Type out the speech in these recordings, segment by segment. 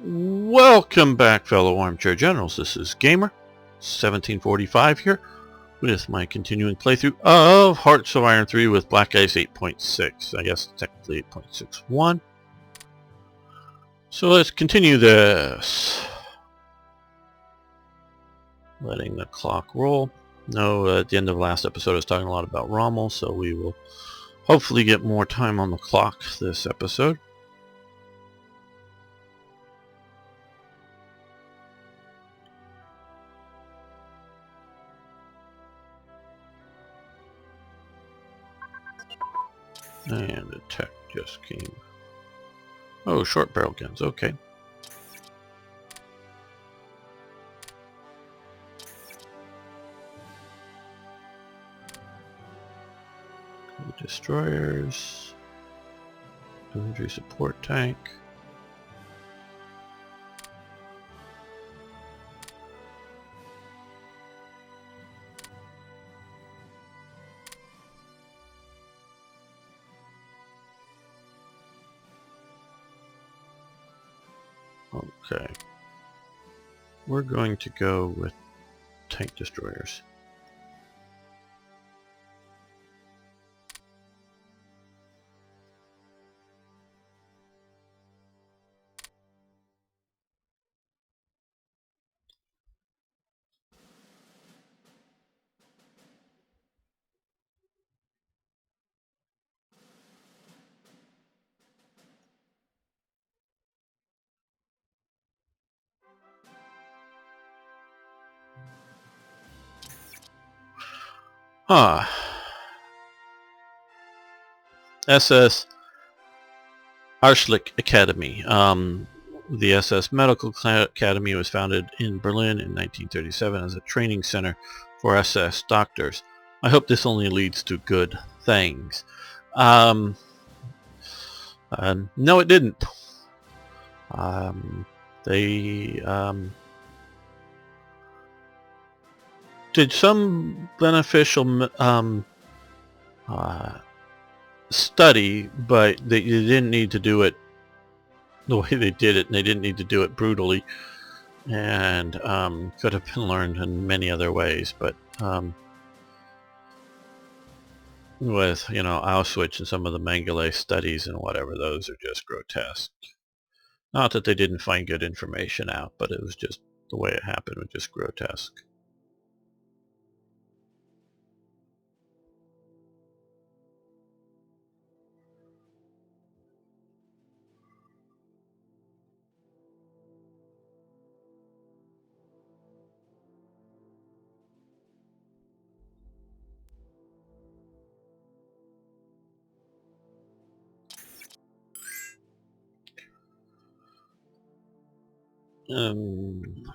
Welcome back, fellow armchair generals. This is Gamer 1745 here with my continuing playthrough of Hearts of Iron 3 with Black Ice 8.6. I guess technically 8.61. So let's continue this. Letting the clock roll. No, at the end of the last episode I was talking a lot about Rommel, so we will hopefully get more time on the clock this episode. And the tech just came. Oh, short barrel guns, okay. Destroyers. Infantry support tank. Okay. We're going to go with tank destroyers. SS Arschlich Academy. The SS Medical Academy was founded in Berlin in 1937 as a training center for SS doctors. I hope this only leads to good things. No, it didn't. They did some beneficial study, but they didn't need to do it the way they did it, and they didn't need to do it brutally, and could have been learned in many other ways. But with, you know, Auschwitz and some of the Mengele studies and whatever, those are just grotesque. Not that they didn't find good information out, but it was just the way it happened was just grotesque.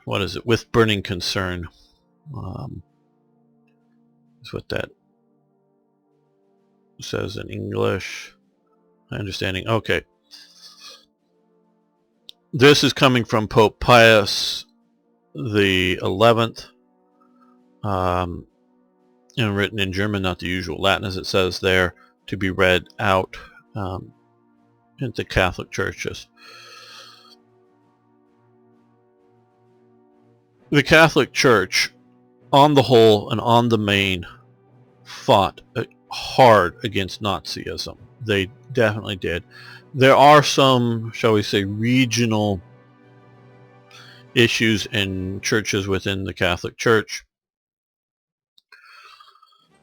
What is it? With burning concern. Is what that says in English. Understanding. Okay. This is coming from Pope Pius the 11th, and written in German, not the usual Latin as it says there, to be read out into Catholic churches. The Catholic Church, on the whole and on the main, fought hard against Nazism. They definitely did. There are some, shall we say, regional issues in churches within the Catholic Church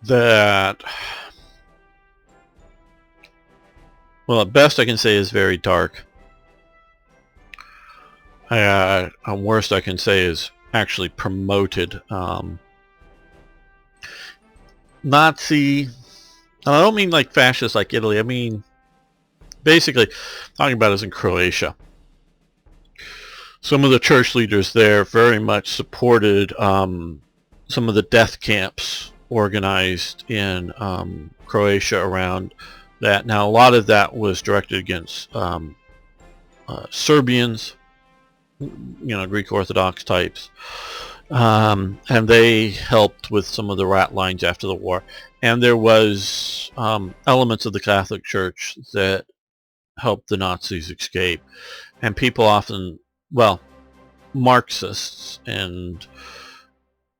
that, well, at best I can say is very dark. At worst I can say is actually promoted Nazi, and I don't mean like fascist like Italy, I mean basically talking about is in Croatia. Some of the church leaders there very much supported some of the death camps organized in Croatia around that. Now a lot of that was directed against Serbians, you know, Greek Orthodox types, and they helped with some of the rat lines after the war. And there was elements of the Catholic Church that helped the Nazis escape, and people often well, Marxists and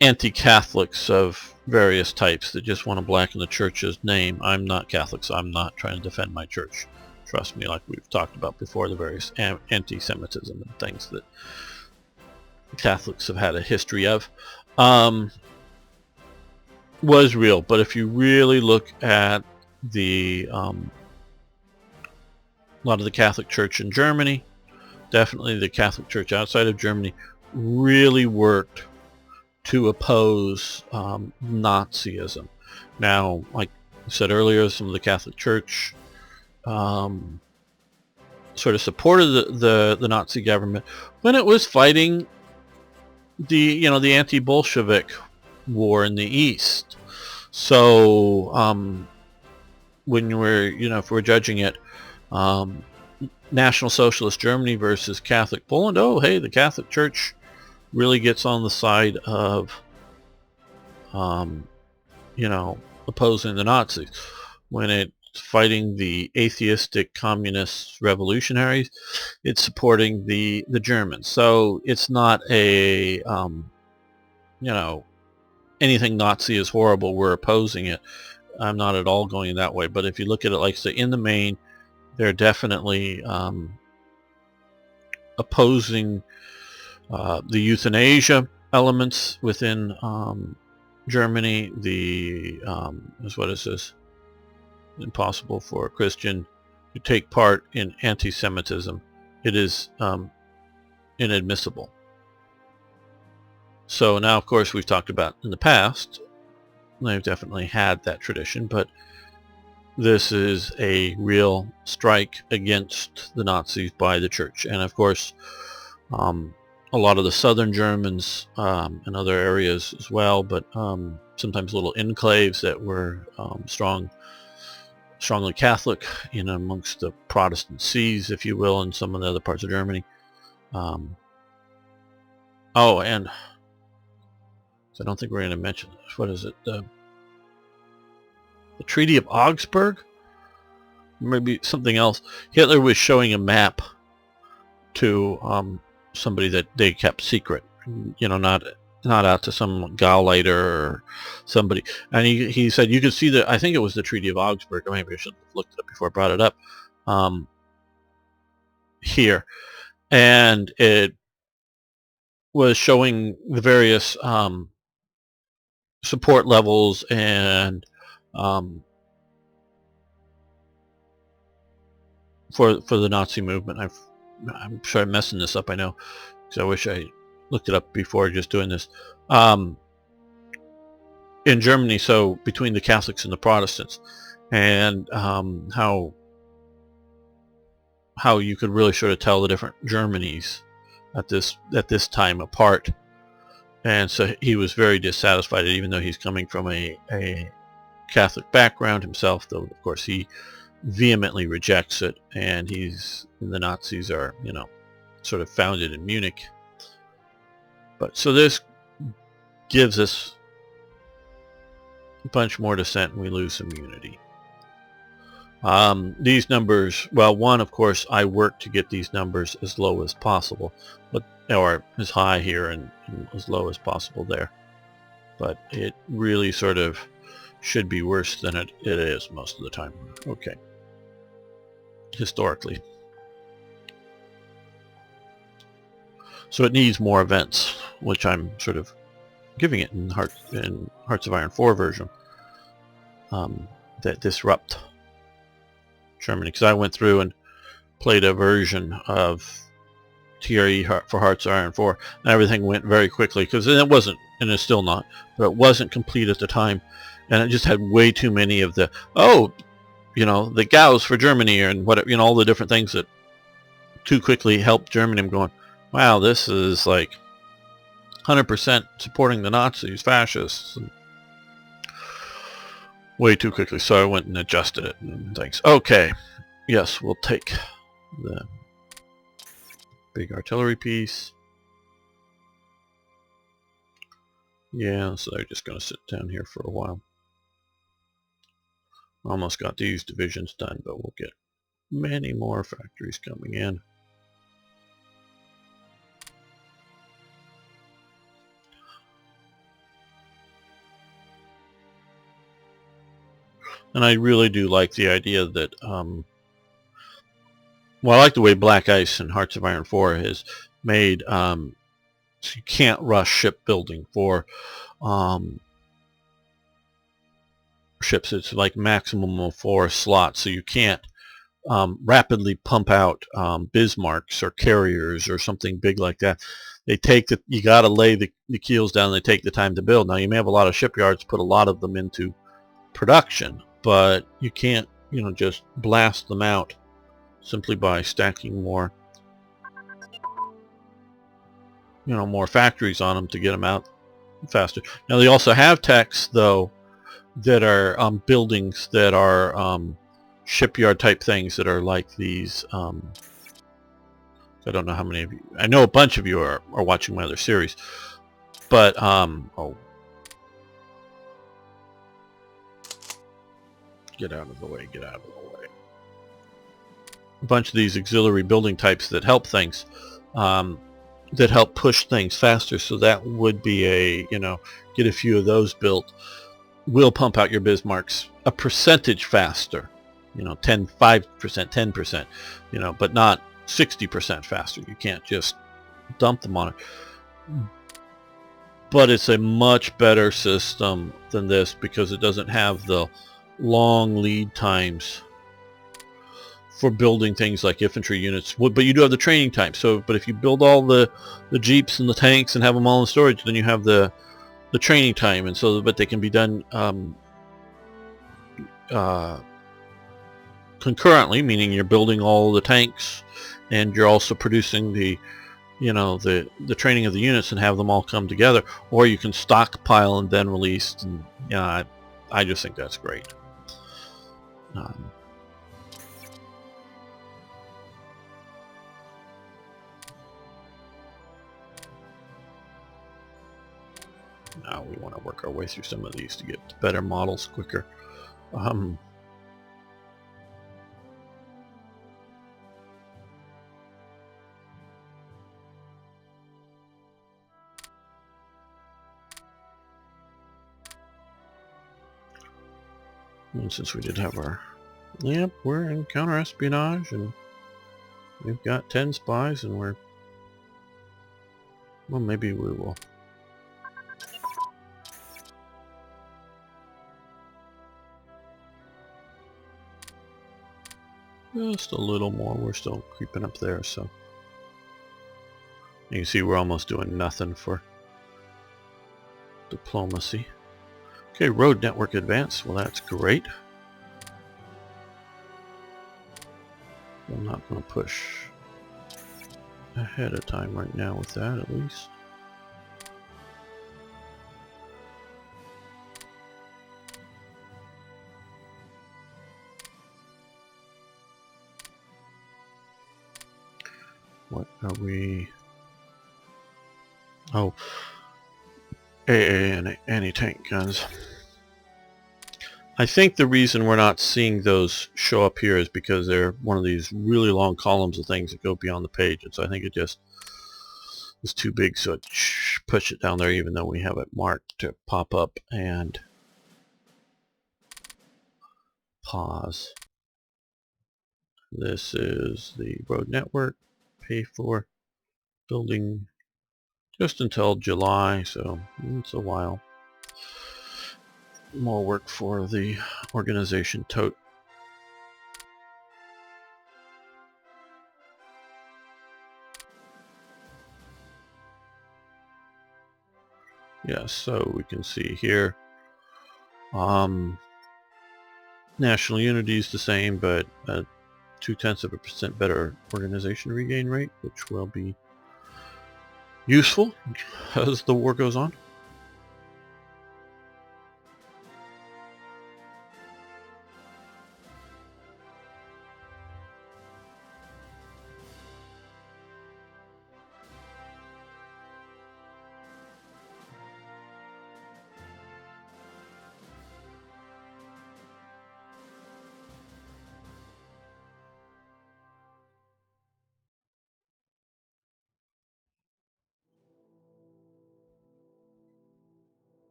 anti-Catholics of various types that just want to blacken the church's name. I'm not Catholic, so I'm not trying to defend my church. Trust me, like we've talked about before, the various anti-Semitism and things that Catholics have had a history of was real. But if you really look at the a lot of the Catholic Church in Germany, definitely the Catholic Church outside of Germany, really worked to oppose Nazism. Now, like I said earlier, some of the Catholic Church sort of supported the Nazi government when it was fighting the the anti-Bolshevik war in the East. So when we're if we're judging it, National Socialist Germany versus Catholic Poland, oh hey, the Catholic Church really gets on the side of opposing the Nazis. When it's fighting the atheistic communist revolutionaries, it's supporting the Germans. So it's not a anything Nazi is horrible, we're opposing it. I'm not at all going that way. But if you look at it, like say, in the main, they're definitely opposing the euthanasia elements within Germany. The what is this? Impossible for a Christian to take part in anti-Semitism. It is inadmissible. So now, of course, we've talked about in the past, they've definitely had that tradition, but this is a real strike against the Nazis by the church. And of course, a lot of the southern Germans and other areas as well, but sometimes little enclaves that were strongly Catholic amongst the Protestant sees, if you will, in some of the other parts of Germany. Oh, and I don't think we're going to mention this. What is it? The Treaty of Augsburg? Maybe something else. Hitler was showing a map to somebody that they kept secret. Not out to some Gauleiter or somebody. And he said you could see that. I think it was the Treaty of Augsburg. Or maybe I should have looked it up before I brought it up. Here. And it was showing the various support levels and for the Nazi movement. I'm sure I'm messing this up, I know, because I wish I looked it up before just doing this. In Germany, so between the Catholics and the Protestants, and how you could really sort of tell the different Germanys at this time apart. And so he was very dissatisfied, even though he's coming from a Catholic background himself, though of course he vehemently rejects it, and the Nazis are sort of founded in Munich. But so this gives us a bunch more dissent and we lose some unity. These numbers, well, one, of course, I work to get these numbers as low as possible, or as high here and as low as possible there. But it really sort of should be worse than it is most of the time. Okay. Historically. So it needs more events, which I'm sort of giving it in Hearts of Iron 4 version, that disrupt Germany. Because I went through and played a version of TRE for Hearts of Iron 4, and everything went very quickly, because it wasn't, and it's still not, but it wasn't complete at the time, and it just had way too many of the the Gaus for Germany and whatever, all the different things that too quickly helped Germany. I'm going, wow, this is like 100% supporting the Nazis, fascists, and way too quickly. So I went and adjusted it and things. Okay, yes, we'll take the big artillery piece. Yeah, so they're just going to sit down here for a while. Almost got these divisions done, but we'll get many more factories coming in. And I really do like the idea that, well, I like the way Black Ice and Hearts of Iron 4 is made, so you can't rush shipbuilding for um, ships. It's like maximum of 4 slots, so you can't rapidly pump out Bismarcks or carriers or something big like that. They take you got to lay the keels down. They take the time to build. Now you may have a lot of shipyards put a lot of them into production, but you can't, just blast them out simply by stacking more, more factories on them to get them out faster. Now they also have techs though that are buildings that are shipyard type things that are like these. I don't know how many of you. I know a bunch of you are watching my other series, but oh, get out of the way! Get out of the way! A bunch of these auxiliary building types that help things, that help push things faster. So that would be get a few of those built. Will pump out your Bismarcks a percentage faster, 5%, 10%, but not 60% faster. You can't just dump them on it. But it's a much better system than this because it doesn't have the long lead times for building things like infantry units. But you do have the training time. But if you build all the jeeps and the tanks and have them all in storage, then you have the training time, and but they can be done concurrently, meaning you're building all the tanks and you're also producing the training of the units and have them all come together, or you can stockpile and then release. And I just think that's great. Now we want to work our way through some of these to get better models quicker. And since we did have we're in counter-espionage, and we've got 10 spies, and well, maybe we will. Just a little more. We're still creeping up there, so you can see we're almost doing nothing for diplomacy. Okay, road network advance. Well, that's great. I'm not going to push ahead of time right now with that, at least. What are we? Oh, AA and anti-tank guns. I think the reason we're not seeing those show up here is because they're one of these really long columns of things that go beyond the page, and so I think it just is too big, so it push it down there even though we have it marked to pop up and pause. This is the road network, pay for building just until July, so it's a while. More work for the organization tote. Yes, so we can see here national unity is the same, but 0.2% better organization regain rate, which will be useful as the war goes on.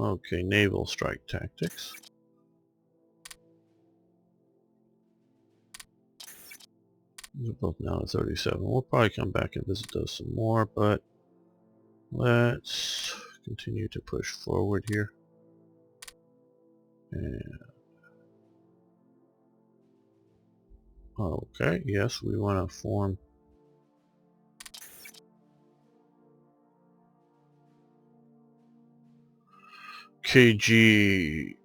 Okay, naval strike tactics. They're both now at 37. We'll probably come back and visit those some more, but let's continue to push forward here. And okay, yes, we want to form KG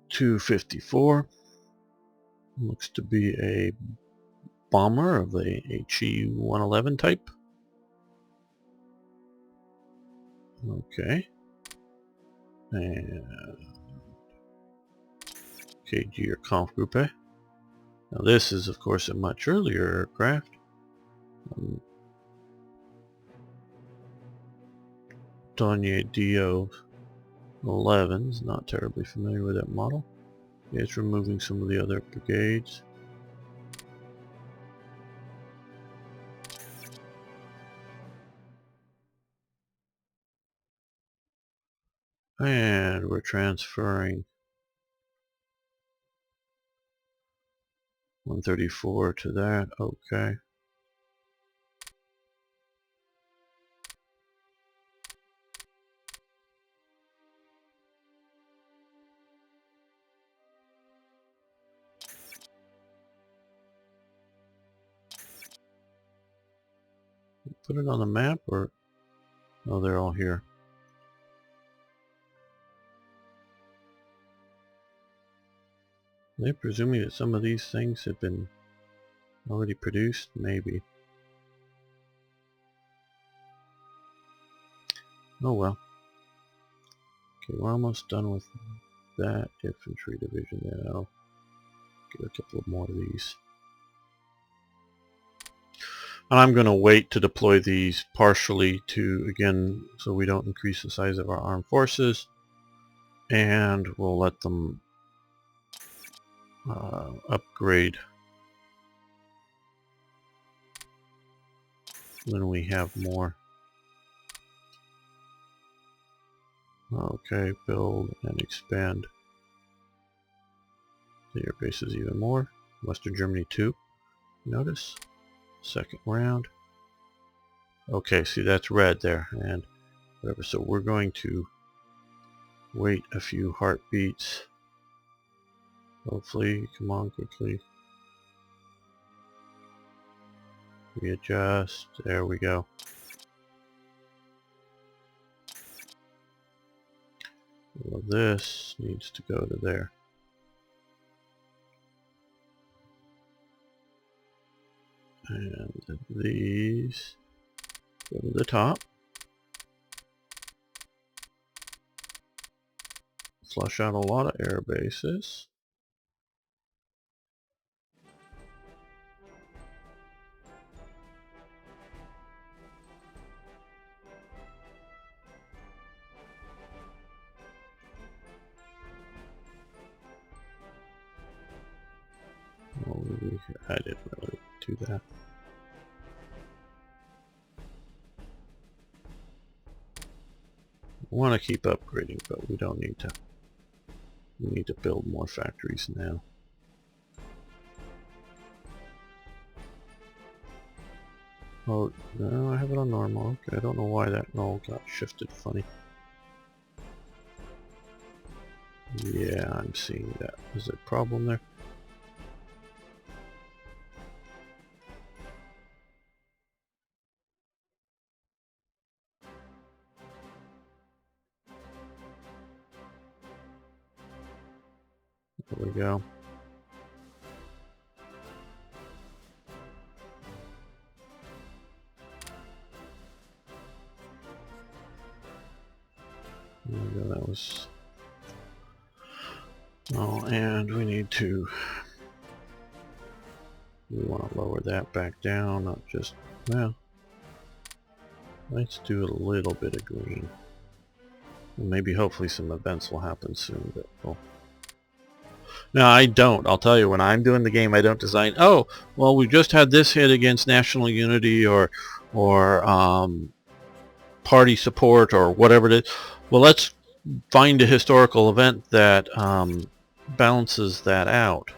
254. Looks to be a bomber of the HE-111 type. Okay. And KG or Kampfgruppe. Now this is of course a much earlier aircraft. Donye Dio 11s, not terribly familiar with that model. It's removing some of the other brigades. And we're transferring 134 to that. Okay. Put it on the map, or oh, they're all here. Are they presuming that some of these things have been already produced? Maybe. Oh well. Okay, we're almost done with that infantry division. Yeah, I'll get a couple more of these. And I'm going to wait to deploy these partially to, again, so we don't increase the size of our armed forces. And we'll let them upgrade when we have more. Okay, build and expand the air bases even more. Western Germany 2, notice. Second round. Okay, see that's red there, and whatever. So we're going to wait a few heartbeats. Hopefully, come on quickly. Readjust. There we go. Well, this needs to go to there. And these go to the top. Flush out a lot of air bases. Oh, I didn't really do that. We want to keep upgrading, but we don't need to. We need to build more factories now. Oh, no, I have it on normal. Okay, I don't know why that null got shifted funny. Yeah, I'm seeing that. Is there a problem there? There we go. There we go, that was... Oh, and we need to... We want to lower that back down, not just... Well, let's do a little bit of green. And maybe hopefully some events will happen soon, but well... No, I don't. I'll tell you, when I'm doing the game, I don't design, oh, well, we just had this hit against national unity or party support or whatever it is. Well, let's find a historical event that balances that out.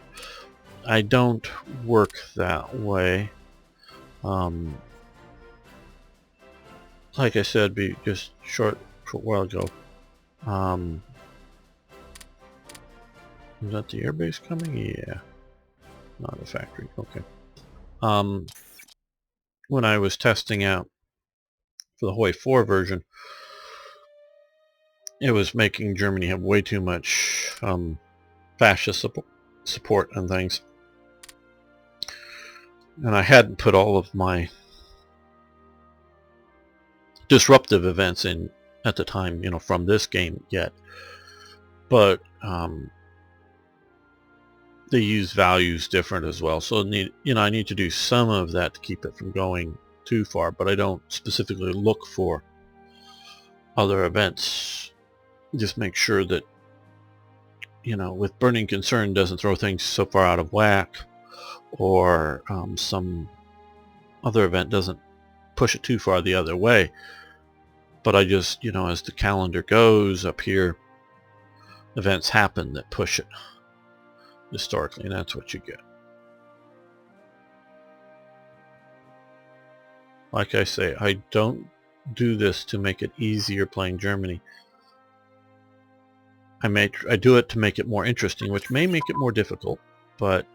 I don't work that way. Like I said, just short while ago. Is that the airbase coming? Yeah, not a factory. Okay. When I was testing out for the Hoi 4 version, it was making Germany have way too much fascist support and things. And I hadn't put all of my disruptive events in at the time, from this game yet. But they use values different as well. So I need to do some of that to keep it from going too far, but I don't specifically look for other events. Just make sure that, with burning concern doesn't throw things so far out of whack, or some other event doesn't push it too far the other way. But I just, as the calendar goes up here, events happen that push it historically, and that's what you get. Like I say, I don't do this to make it easier playing Germany. I do it to make it more interesting, which may make it more difficult, but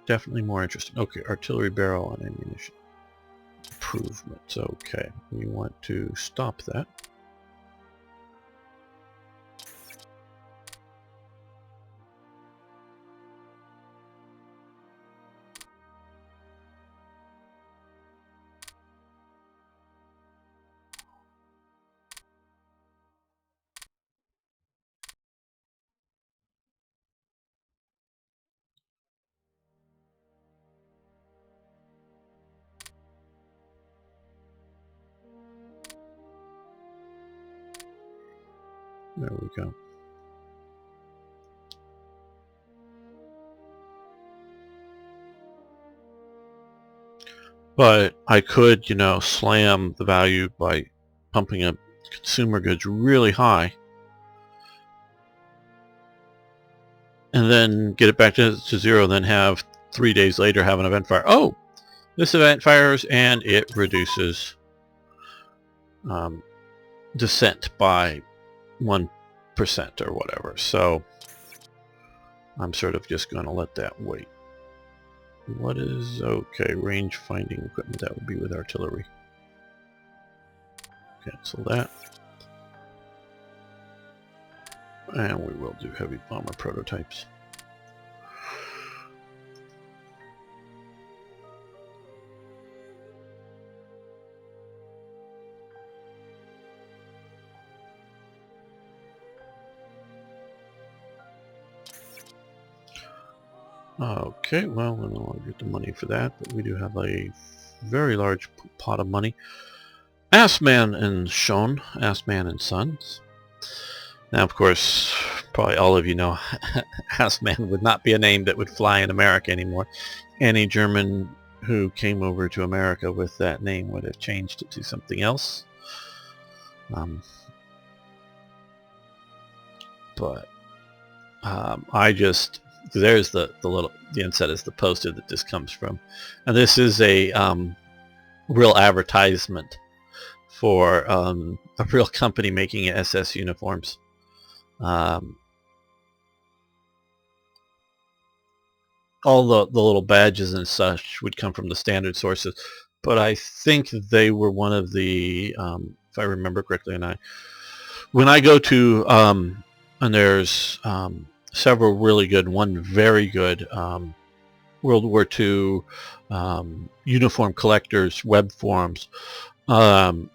definitely more interesting. Okay, artillery barrel and ammunition. Improvements. Okay, we want to stop that. There we go. But I could, slam the value by pumping up consumer goods really high, and then get it back to zero, and then have 3 days later have an event fire. Oh, this event fires and it reduces descent by 1% or whatever. So I'm sort of just going to let that wait. What is okay? Range finding equipment, that would be with artillery. Cancel that. And we will do heavy bomber prototypes. Okay, well, we no longer get the money for that, but we do have a very large pot of money. Assmann and Sohne, Assmann and Sons. Now, of course, probably all of you know Assmann would not be a name that would fly in America anymore. Any German who came over to America with that name would have changed it to something else. But I just... there's the inset is the poster that this comes from, and this is a real advertisement for a real company making SS uniforms. All the little badges and such would come from the standard sources, but I think they were one of the, if I remember correctly, and when I go to and there's several really good, one very good World War II uniform collectors web forums. I'm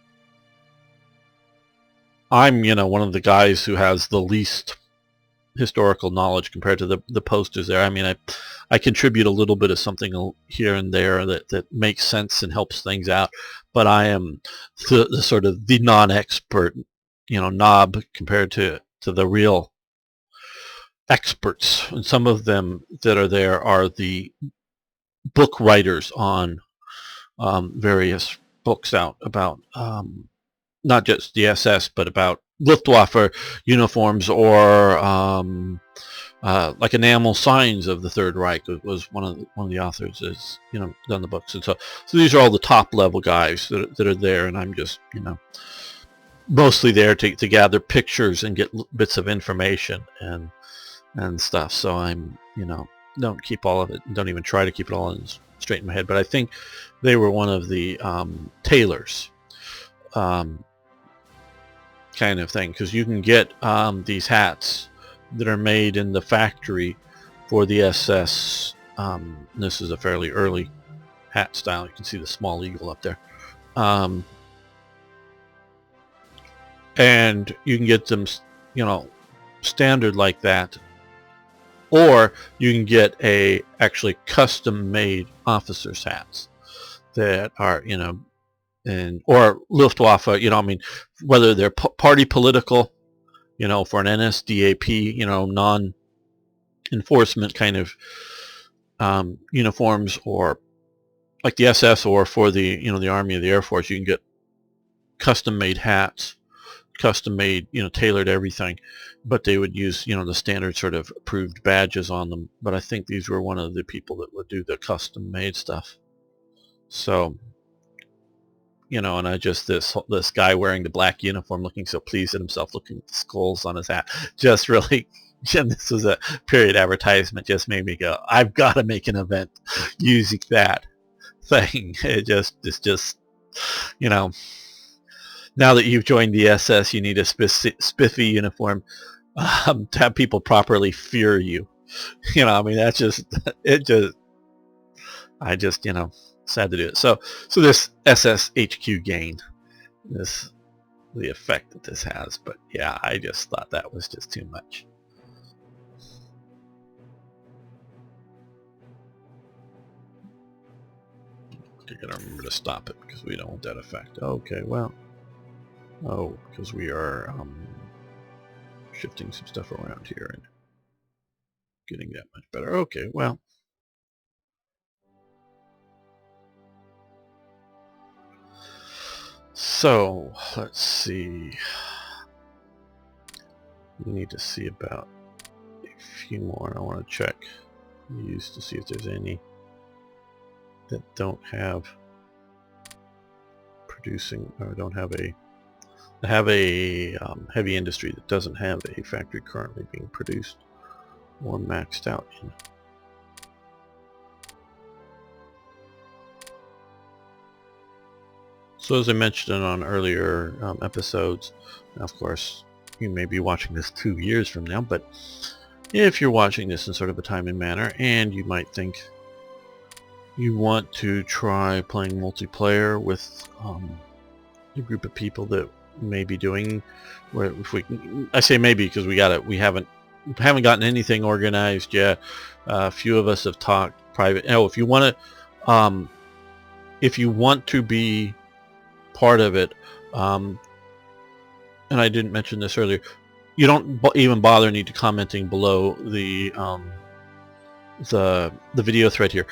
one of the guys who has the least historical knowledge compared to the posters there. I mean, I contribute a little bit of something here and there that makes sense and helps things out, but I am the sort of the non-expert, knob compared to the real experts. And some of them that are there are the book writers on various books out about not just the SS, but about Luftwaffe uniforms, or like enamel signs of the Third Reich was one of the authors has done the books. And so these are all the top level guys that are there, and I'm just mostly there to gather pictures and get bits of information and stuff. So I'm don't keep all of it, don't even try to keep it all straight in my head. But I think they were one of the tailors kind of thing, because you can get these hats that are made in the factory for the SS. This is a fairly early hat style. You can see the small eagle up there. And you can get them, standard like that, or you can get actually custom-made officers' hats that are, or Luftwaffe, whether they're party political, for an NSDAP, non-enforcement kind of uniforms, or like the SS, or for the, the Army or the Air Force, you can get custom-made hats, custom-made, tailored everything, but they would use, the standard sort of approved badges on them. But I think these were one of the people that would do the custom-made stuff. So, and I just, this guy wearing the black uniform, looking so pleased at himself, looking at the skulls on his hat, just really, and this was a period advertisement, just made me go, I've got to make an event using that thing. It's just, now that you've joined the SS, you need a spiffy uniform to have people properly fear you. That's just, I just, sad to do it. So this SS HQ gain, the effect that this has. But yeah, I just thought that was just too much. I gotta remember to stop it because we don't want that effect. Okay, well. Oh, because we are shifting some stuff around here and getting that much better. Okay, well. So, let's see. We need to see about a few more. I want to check these to see if there's any that don't have producing, or don't have a heavy industry that doesn't have a factory currently being produced or maxed out in. So as I mentioned on earlier episodes, of course, you may be watching this 2 years from now, but if you're watching this in sort of a timely manner, and you might think you want to try playing multiplayer with a group of people that may be doing, where if we, I say maybe because we haven't gotten anything organized yet. A few of us have talked private. If you want to be part of it, and I didn't mention this earlier, you don't even bother need to commenting below the video thread here.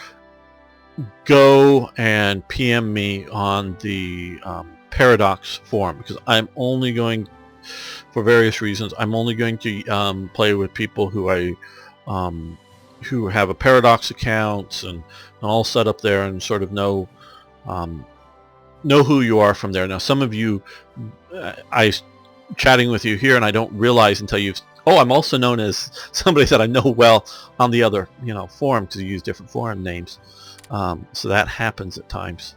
Go and PM me on the Paradox forum, because I'm only going, for various reasons, I'm only going to play with people who who have a Paradox account and all set up there, and sort of know who you are from there. Now, some of you, I chatting with you here, and I don't realize until you've, I'm also known as somebody that I know well on the other forum, because you use different forum names. So that happens at times.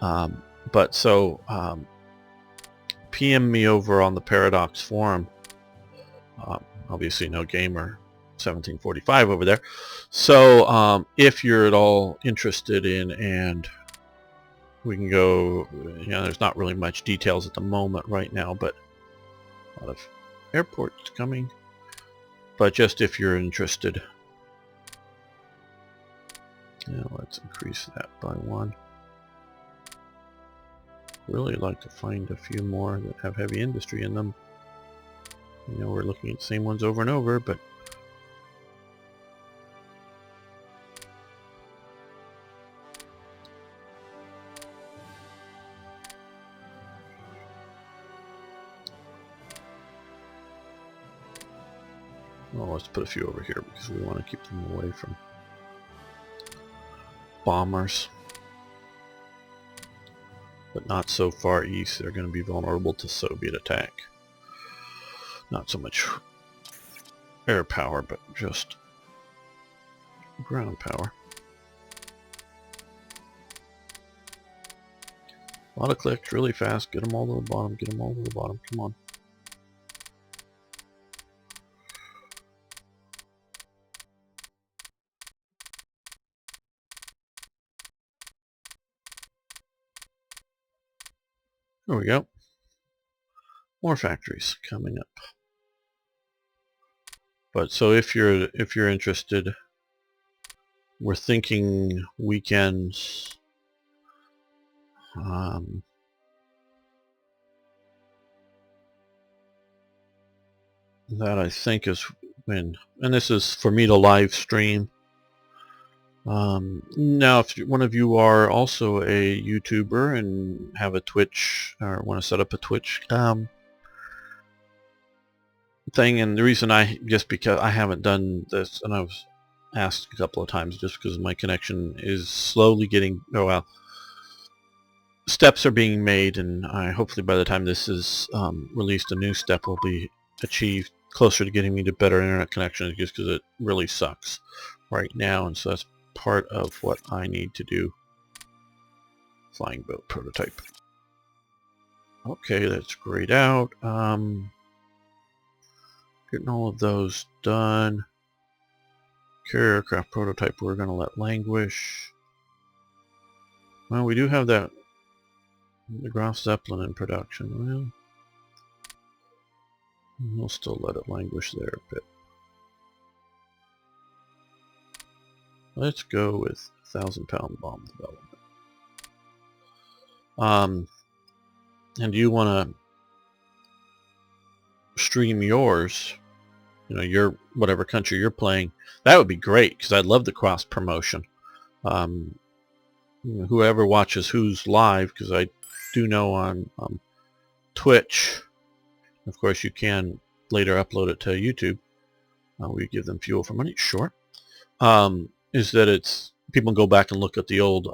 But so PM me over on the Paradox forum. Obviously no gamer 1745 over there. So if you're at all interested in, and we can go, there's not really much details at the moment right now, but a lot of airports coming. But just if you're interested, let's increase that by 1. Really like to find a few more that have heavy industry in them. We're looking at the same ones over and over, but Well, let's put a few over here because we want to keep them away from bombers. But not so far east. They're going to be vulnerable to Soviet attack. Not so much air power, but just ground power. A lot of clicks, really fast. Get them all to the bottom. Get them all to the bottom. Come on. There we go. More factories coming up. But so if you're interested, we're thinking weekends. That I think is when, and this is for me to live stream. Now, if one of you are also a YouTuber and have a Twitch or want to set up a Twitch thing, and the reason just because I haven't done this, and I was asked a couple of times, just because my connection is slowly getting, oh well, steps are being made, and hopefully by the time this is released, a new step will be achieved closer to getting me to better internet connection, just because it really sucks right now, and so that's part of what I need to do. Flying boat prototype. Okay, that's grayed out. Getting all of those done. Carrier aircraft prototype we're going to let languish. Well, we do have that, the Graf Zeppelin in production. Well, we'll still let it languish there a bit. Let's go with 1,000-pound bomb development. And do you want to stream yours? You know, your whatever country you're playing. That would be great because I'd love the cross promotion. You know, whoever watches who's live, because I do know on Twitch, of course, you can later upload it to YouTube. We give them fuel for money. Sure. Is that it's people go back and look at the old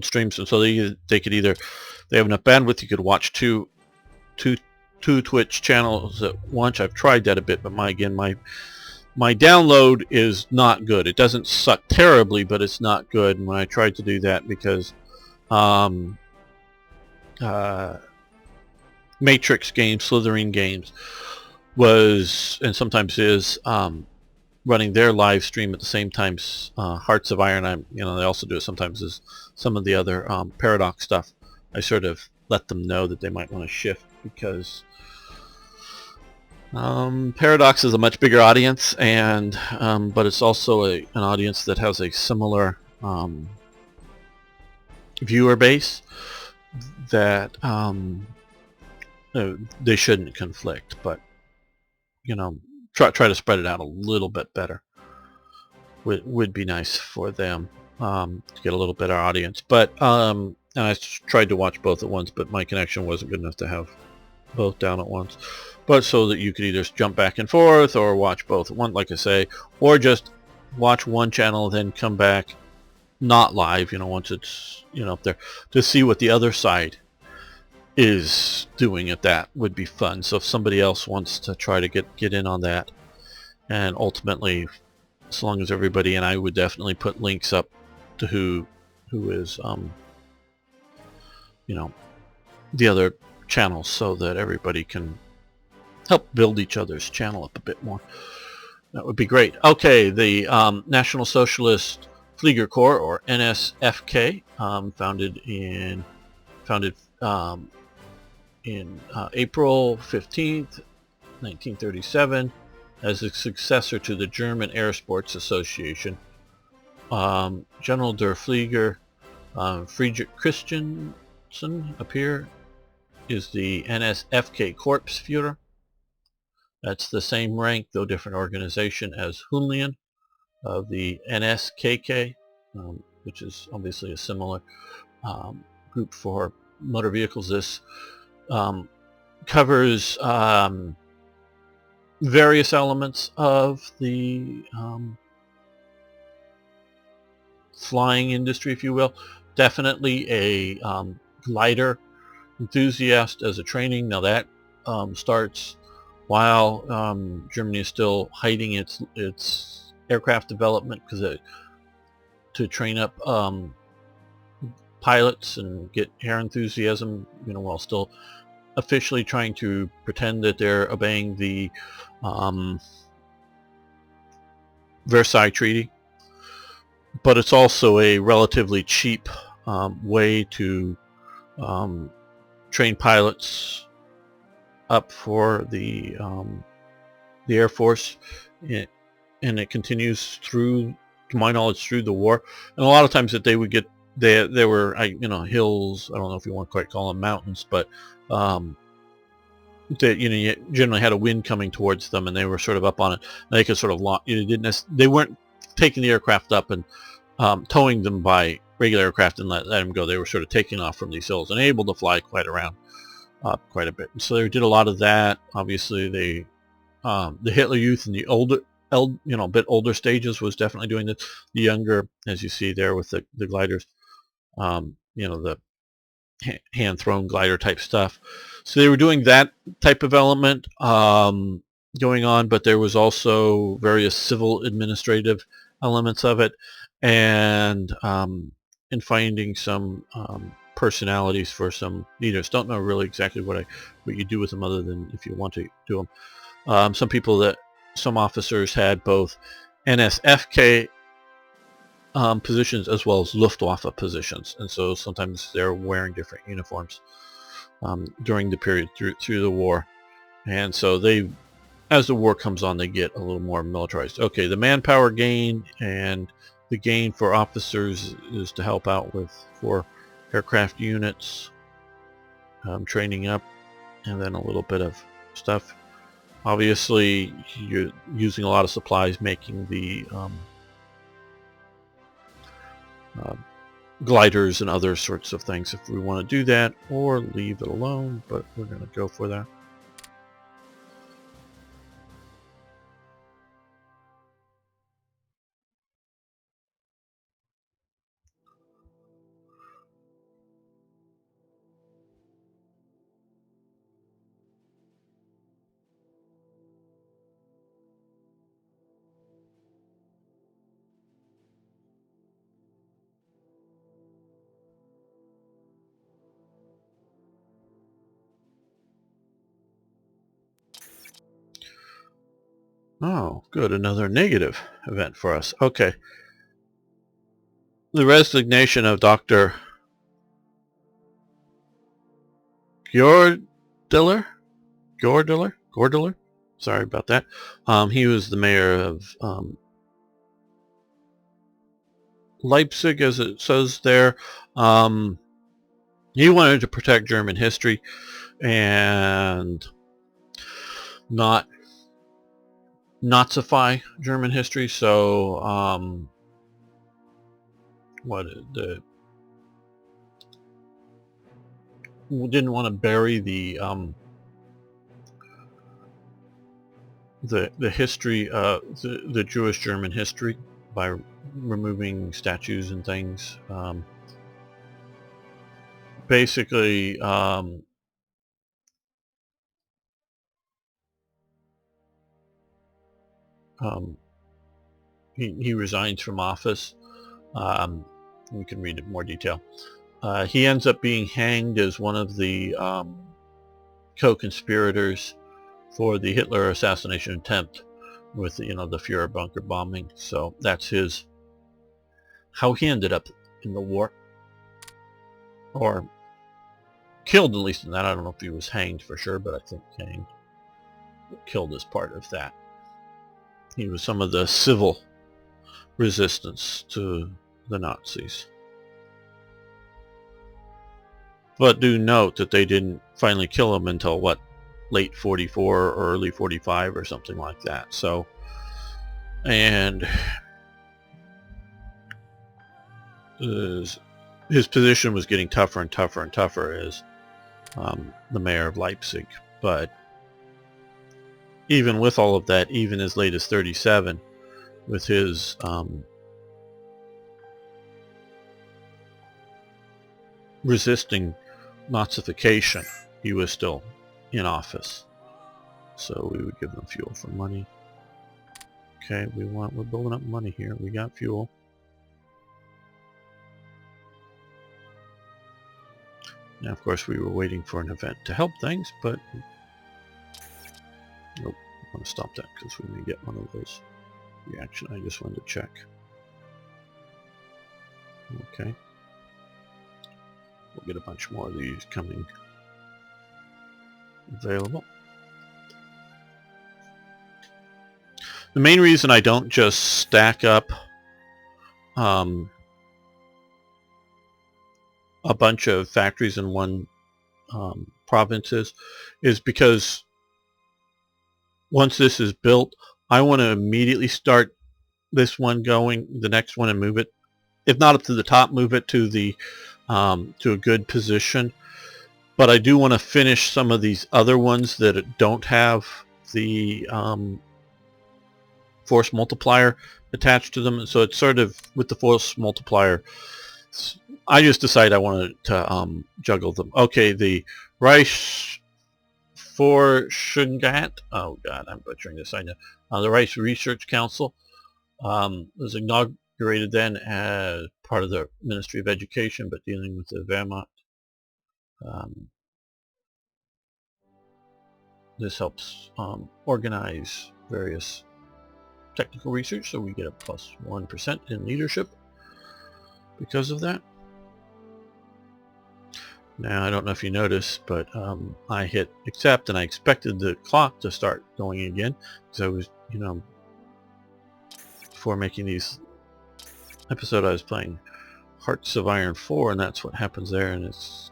streams, and so they could either, they have enough bandwidth, you could watch two Twitch channels at once. I've tried that a bit, but my download is not good. It doesn't suck terribly, but it's not good. And when I tried to do that, because Matrix games, Slithering games was, and sometimes is, running their live stream at the same time. Hearts of Iron, they also do it sometimes as some of the other Paradox stuff. I sort of let them know that they might want to shift, because Paradox is a much bigger audience, and but it's also an audience that has a similar viewer base that they shouldn't conflict, but try to spread it out a little bit better. Would be nice for them to get a little better audience. But and I tried to watch both at once, but my connection wasn't good enough to have both down at once. But so that you could either jump back and forth or watch both at once, like I say, or just watch one channel then come back not live, once it's up there, to see what the other side is doing at that would be fun. So if somebody else wants to try to get in on that, and ultimately, as long as everybody, and I would definitely put links up to who is the other channels, so that everybody can help build each other's channel up a bit more. That would be great. Okay, the National Socialist Flieger Corps, or NSFK, founded in April 15th, 1937, as a successor to the German Air Sports Association. General der Flieger Friedrich Christiansen up here is the NSFK Korpsführer. That's the same rank, though different organization, as Hunlian of the NSKK, which is obviously a similar group for motor vehicles. This covers various elements of the flying industry, if you will. Definitely a glider enthusiast as a training. Now that starts while Germany is still hiding its aircraft development, because to train up pilots and get air enthusiasm, while still officially trying to pretend that they're obeying the Versailles Treaty. But it's also a relatively cheap way to train pilots up for the Air Force, and it continues through, to my knowledge, through the war. And a lot of times that they would get there were hills. I don't know if you want to quite call them mountains, but that you generally had a wind coming towards them, and they were sort of up on it. And they could sort of they weren't taking the aircraft up and towing them by regular aircraft and let them go. They were sort of taking off from these hills and able to fly quite around quite a bit. And so they did a lot of that. Obviously, the Hitler Youth in the bit older stages was definitely doing this. The younger, as you see there with the gliders, the hand-thrown glider type stuff. So they were doing that type of element going on, but there was also various civil administrative elements of it, and in finding some personalities for some leaders. Don't know really exactly what you do with them, other than if you want to do them. Some officers had both NSFK positions as well as Luftwaffe positions, and so sometimes they're wearing different uniforms during the period through the war. And so as the war comes on, they get a little more militarized. Okay, the manpower gain and the gain for officers is to help out for aircraft units, training up, and then a little bit of stuff. Obviously, you're using a lot of supplies, making the gliders and other sorts of things if we want to do that, or leave it alone, but we're going to go for that. Oh, good. Another negative event for us. Okay. The resignation of Dr. Gordiller? Gordiller? Sorry about that. He was the mayor of Leipzig, as it says there. He wanted to protect German history and not Nazify German history, so didn't want to bury the history, the Jewish German history, by removing statues and things. Basically, he resigns from office. You can read it in more detail. He ends up being hanged as one of the co-conspirators for the Hitler assassination attempt with the Fuhrer bunker bombing. So that's how he ended up in the war, or killed, at least in that. I don't know if he was hanged for sure, but I think killed as part of that. He was some of the civil resistance to the Nazis. But do note that they didn't finally kill him until late 44 or early 45 or something like that. So, and his position was getting tougher and tougher and tougher as the mayor of Leipzig. But even with all of that, even as late as 37, with his resisting Nazification, he was still in office. So we would give them fuel for money. Okay, we're building up money here. We got fuel. Now, of course, we were waiting for an event to help things, but nope. I want to stop that because we may get one of those reaction. I just wanted to check. Okay. We'll get a bunch more of these coming available. The main reason I don't just stack up a bunch of factories in one provinces is because once this is built, I want to immediately start this one going, the next one, and move it, if not up to the top, move it to the to a good position. But I do want to finish some of these other ones that don't have the force multiplier attached to them. And so it's sort of with the force multiplier, I just decided I wanted to juggle them. Okay, the Reich Forschungsrat, oh god, I'm butchering this, I know. The Reich Research Council was inaugurated then as part of the Ministry of Education, but dealing with the Wehrmacht. This helps organize various technical research, so we get a plus 1% in leadership because of that. Now, I don't know if you noticed, but I hit accept, and I expected the clock to start going again, because I was, before making these episodes, I was playing Hearts of Iron 4, and that's what happens there, and it's,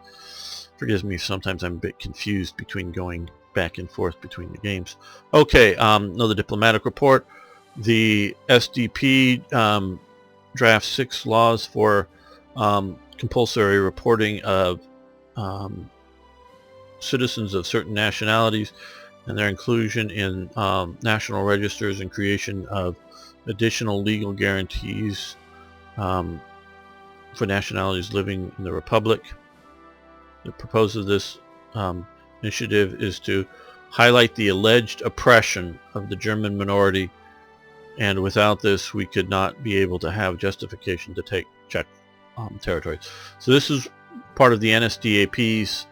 forgives me, sometimes I'm a bit confused between going back and forth between the games. Okay, another diplomatic report. The SDP drafts 6 laws for compulsory reporting of citizens of certain nationalities and their inclusion in national registers and creation of additional legal guarantees for nationalities living in the Republic. The purpose of this initiative is to highlight the alleged oppression of the German minority, and without this we could not be able to have justification to take Czech territories. So this is part of the NSDAP's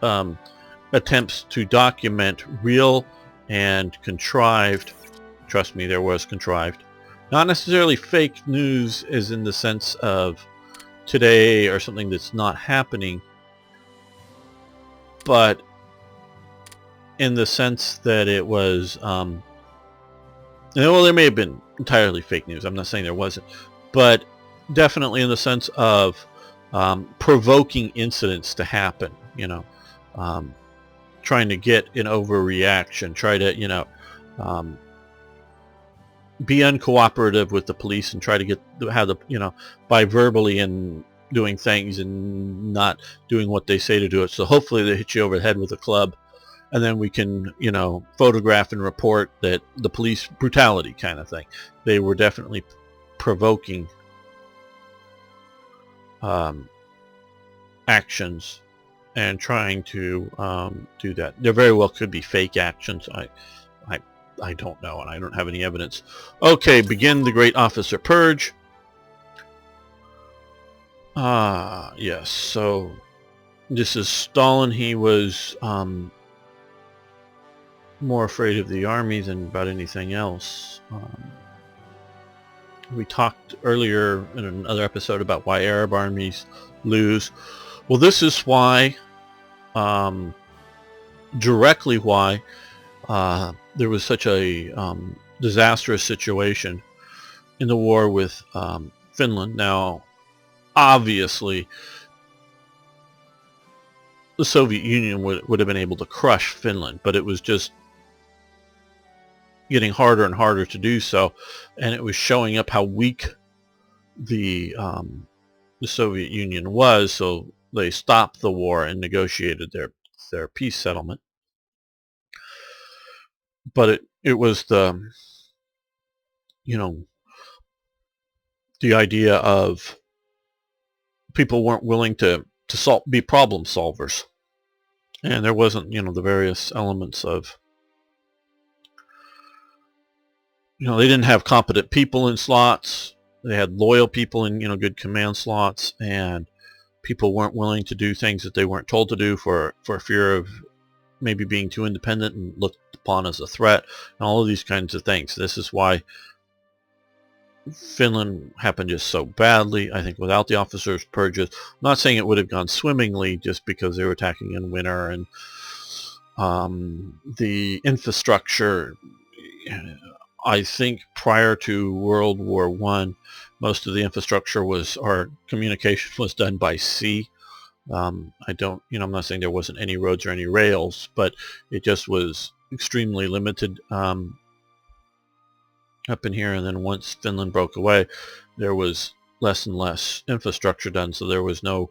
attempts to document real and contrived, trust me, there was contrived, not necessarily fake news as in the sense of today or something that's not happening, but in the sense that it was, well, there may have been entirely fake news. I'm not saying there wasn't, but definitely in the sense of provoking incidents to happen, trying to get an overreaction, try to, be uncooperative with the police and try to have the, by verbally and doing things and not doing what they say to do it. So hopefully they hit you over the head with a club, and then we can, photograph and report that the police brutality kind of thing. They were definitely provoking actions and trying to do that. There very well could be fake actions. I don't know, and I don't have any evidence. Okay, begin the Great Officer Purge. Yes, so this is Stalin. He was more afraid of the army than about anything else. We talked earlier in another episode about why Arab armies lose. Well, this is why, directly why, there was such a disastrous situation in the war with Finland. Now, obviously, the Soviet Union would have been able to crush Finland, but it was just getting harder and harder to do so, and it was showing up how weak the Soviet Union was. So they stopped the war and negotiated their peace settlement. But it was the, you know, the idea of people weren't willing to be problem solvers, and there wasn't, you know, the various elements of, you know, they didn't have competent people in slots. They had loyal people in, you know, good command slots, and people weren't willing to do things that they weren't told to do for fear of maybe being too independent and looked upon as a threat, and all of these kinds of things. This is why Finland happened just so badly. I think without the officers' purges, I'm not saying it would have gone swimmingly just because they were attacking in winter, and the infrastructure, I think prior to World War I, most of the infrastructure was, or communication was done by sea. I don't, you know, I'm not saying there wasn't any roads or any rails, but it just was extremely limited up in here. And then once Finland broke away, there was less and less infrastructure done, so there was no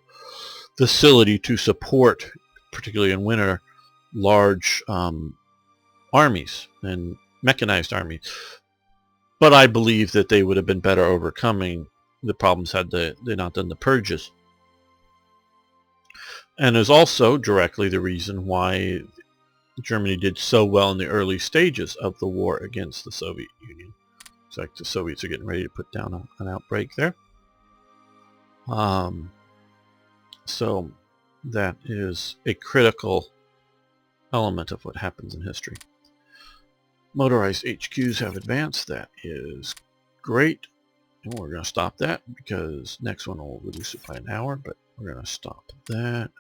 facility to support, particularly in winter, large armies and mechanized armies. But I believe that they would have been better overcoming the problems had they not done the purges. And is also directly the reason why Germany did so well in the early stages of the war against the Soviet Union. It's like the Soviets are getting ready to put down an outbreak there. So that is a critical element of what happens in history. Motorized HQs have advanced. That is great. And we're going to stop that because next one will reduce it by an hour, but we're going to stop that.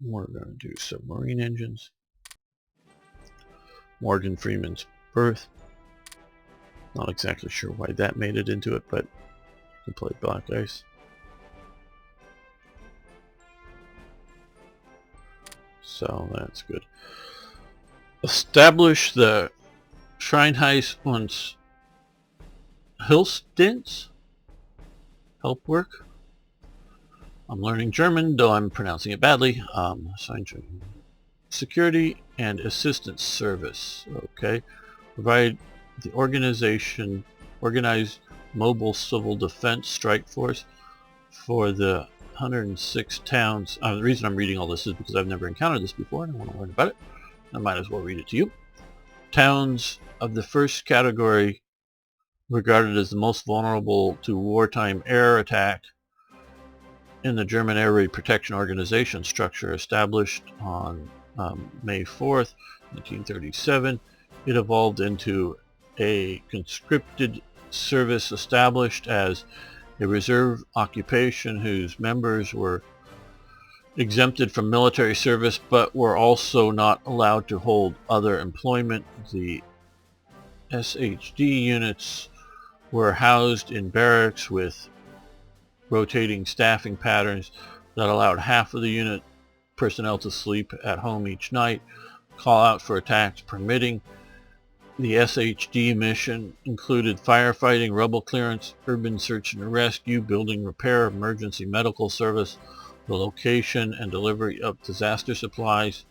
We're going to do submarine engines. Morgan Freeman's birth. Not exactly sure why that made it into it, but you can play Black Ice. So that's good. Establish the Scheinheis und Hilfsdienst. Help work. I'm learning German, though I'm pronouncing it badly. Security and assistance service. Okay. Provide the organized mobile civil defense strike force for the 106 towns. The reason I'm reading all this is because I've never encountered this before and I want to learn about it. I might as well read it to you. Towns of the first category regarded as the most vulnerable to wartime air attack in the German Air Raid Protection Organization structure established on May 4th, 1937. It evolved into a conscripted service established as a reserve occupation whose members were exempted from military service but were also not allowed to hold other employment. The SHD units were housed in barracks with rotating staffing patterns that allowed half of the unit personnel to sleep at home each night, call out for attacks permitting. The SHD mission included firefighting, rubble clearance, urban search and rescue, building repair, emergency medical service, the location and delivery of disaster supplies.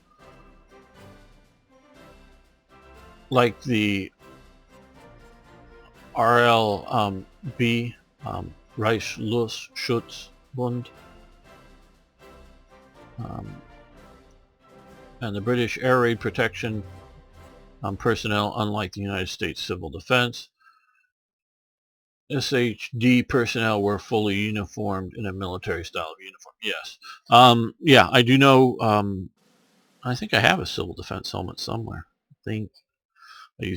Like the RLB, Reichsluftschutz-Bund, and the British Air Raid Protection personnel, unlike the United States Civil Defense. SHD personnel were fully uniformed in a military style of uniform. Yes. Yeah, I do know. I think I have a civil defense helmet somewhere. I think I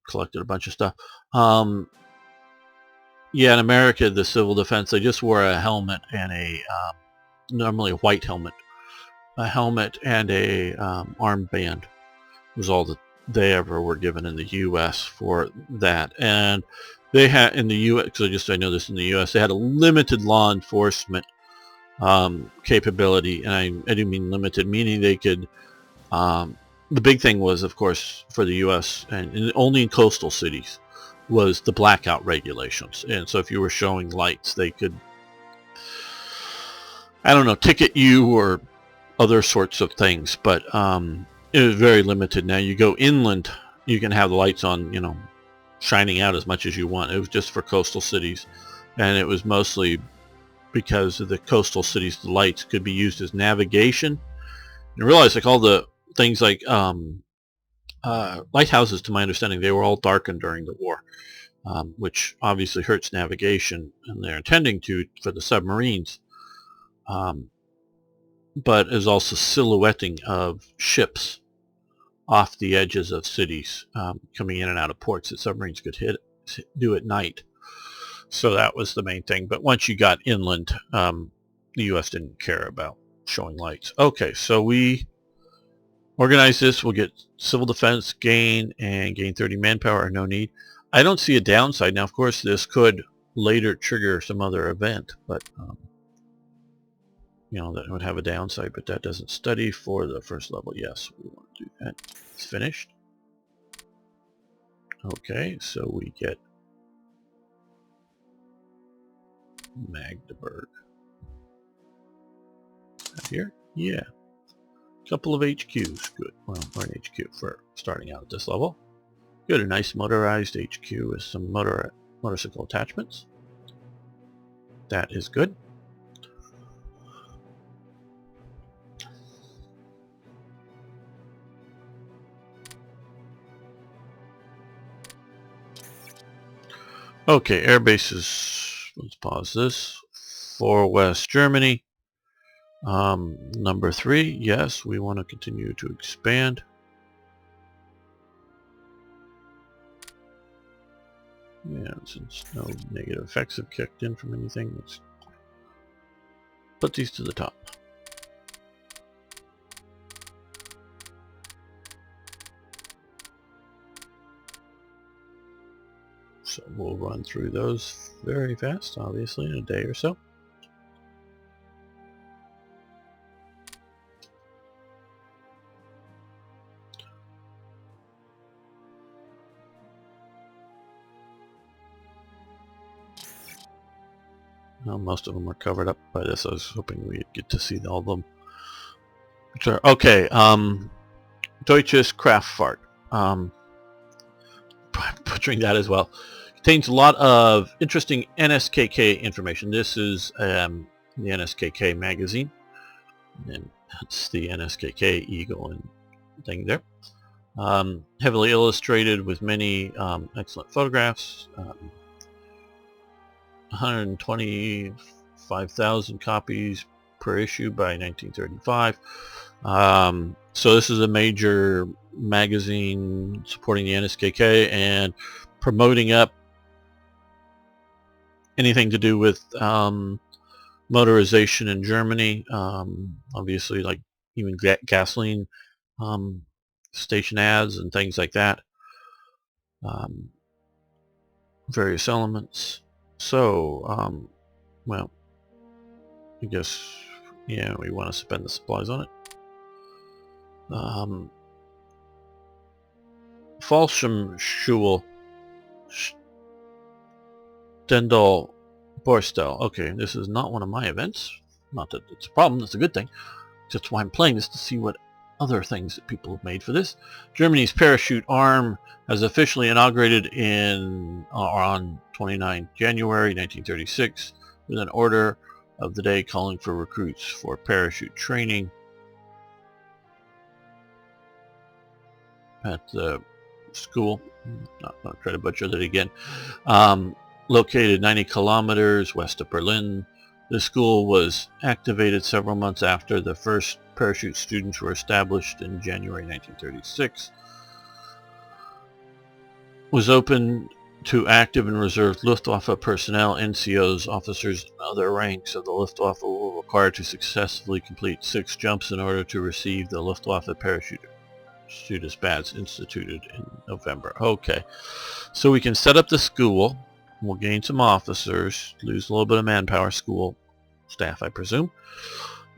collected a bunch of stuff. Yeah, in America, the civil defense, they just wore a helmet and a, normally a white helmet. A helmet and a armband was all that they ever were given in the U.S. for that. And they had, in the U.S., because I know this in the U.S., they had a limited law enforcement capability. And I do mean limited, meaning they could, the big thing was, of course, for the U.S., and only in coastal cities, was the blackout regulations. And so if you were showing lights, they could I don't know, ticket you or other sorts of things, but it was very limited. Now you go inland, you can have the lights on, shining out as much as you want. It was just for coastal cities, and it was mostly because of the coastal cities. The lights could be used as navigation. And realize like all the things like lighthouses, to my understanding, they were all darkened during the war, which obviously hurts navigation, and they're intending to for the submarines. But is also silhouetting of ships off the edges of cities, coming in and out of ports that submarines could do at night. So that was the main thing. But once you got inland, the U.S. didn't care about showing lights. Okay, so we organize this. We'll get civil defense gain and gain 30 manpower or no need. I don't see a downside. Now, of course, this could later trigger some other event, but that would have a downside, but that doesn't study for the first level. Yes, we want to do that. It's finished. Okay, so we get Magdeburg. Here? Yeah. Couple of HQs. Good. Well, we're an HQ for starting out at this level. Good. A nice motorized HQ with some motorcycle attachments. That is good. Okay, air bases. Let's pause this. For West Germany. Number 3, yes, we want to continue to expand. Yeah, since no negative effects have kicked in from anything, let's put these to the top. So we'll run through those very fast, obviously, in a day or so. Well, most of them are covered up by this. I was hoping we'd get to see all of them. Sure. Okay, Deutsches Kraftfahrt. Butchering that as well. Contains a lot of interesting NSKK information. This is the NSKK magazine, and that's the NSKK eagle and thing there. Heavily illustrated with many excellent photographs. 125,000 copies per issue by 1935. So this is a major magazine supporting the NSKK and promoting up anything to do with motorization in Germany. Obviously, like even gasoline station ads and things like that. Various elements. So, well, I guess, yeah, we want to spend the supplies on it. Fallschirmschule Stendal Borstel. Okay, this is not one of my events. Not that it's a problem, that's a good thing. Just why I'm playing this, to see what other things that people have made for this. Germany's parachute arm has officially inaugurated on 29 January 1936 with an order of the day calling for recruits for parachute training at the school. Not going to try to butcher that again. Located 90 kilometers west of Berlin. The school was activated several months after the first parachute students were established in January 1936. Was open to active and reserve Luftwaffe personnel, NCOs, officers, and other ranks of the Luftwaffe were required to successfully complete 6 jumps in order to receive the Luftwaffe parachute students badge instituted in November. Okay, so we can set up the school. We'll gain some officers, lose a little bit of manpower, school staff, I presume,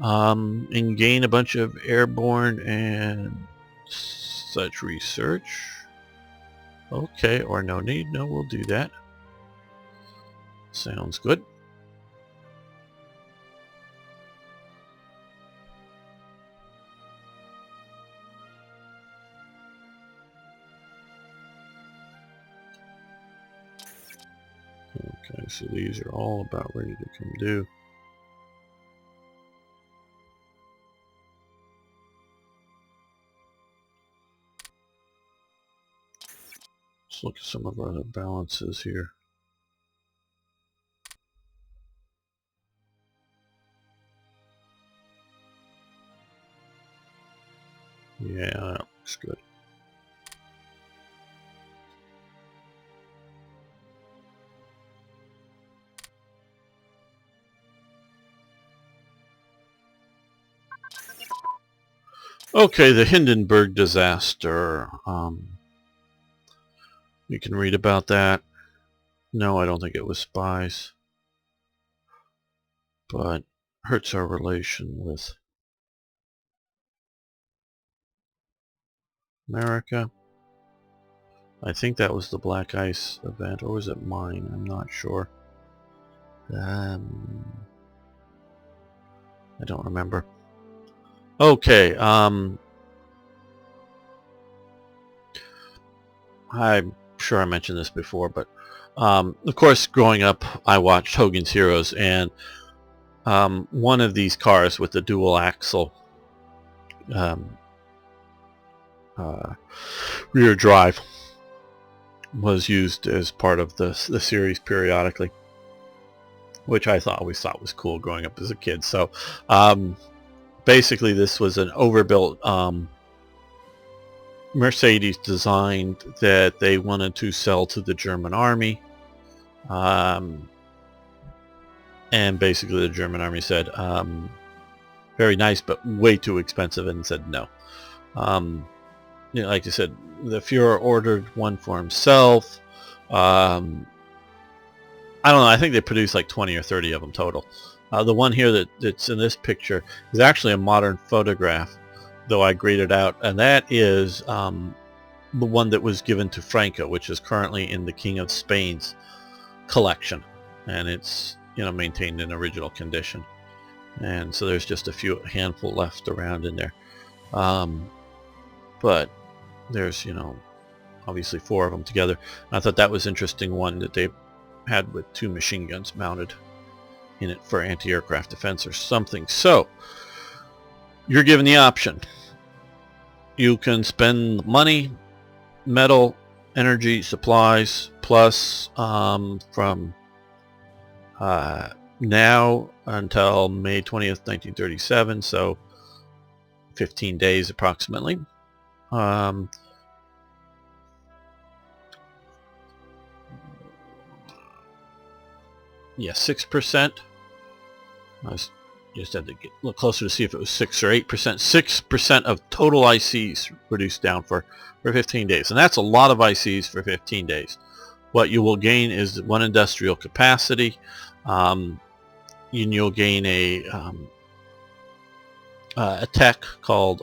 and gain a bunch of airborne and such research. Okay, or no need. No, we'll do that. Sounds good. Okay, so these are all about ready to come due. Let's look at some of our other balances here. Yeah, that looks good. Okay, the Hindenburg disaster. You can read about that. No, I don't think it was spies. But hurts our relation with America. I think that was the Black Ice event, or was it mine? I'm not sure. I don't remember. Okay, I'm sure I mentioned this before, but of course, growing up, I watched Hogan's Heroes, and one of these cars with the dual axle um, rear drive was used as part of the series periodically, which I always thought was cool growing up as a kid. So basically this was an overbuilt Mercedes designed that they wanted to sell to the German army. And basically the German army said, very nice, but way too expensive, and said no. Like I said, the Fuhrer ordered one for himself. I don't know, I think they produced like 20 or 30 of them total. The one here that's in this picture is actually a modern photograph, though I graded out, and that is the one that was given to Franco, which is currently in the King of Spain's collection, and it's maintained in original condition. And so there's just a handful left around in there, but there's obviously 4 of them together. And I thought that was interesting, one that they had with 2 machine guns mounted in it for anti-aircraft defense or something. So you're given the option. You can spend money, metal, energy, supplies, plus from now until May 20th, 1937, so 15 days approximately. Yeah, 6%. I just had to get a little closer to see if it was 6 or 8%. 6% of total ICs reduced down for 15 days. And that's a lot of ICs for 15 days. What you will gain is 1 industrial capacity. You'll gain a tech called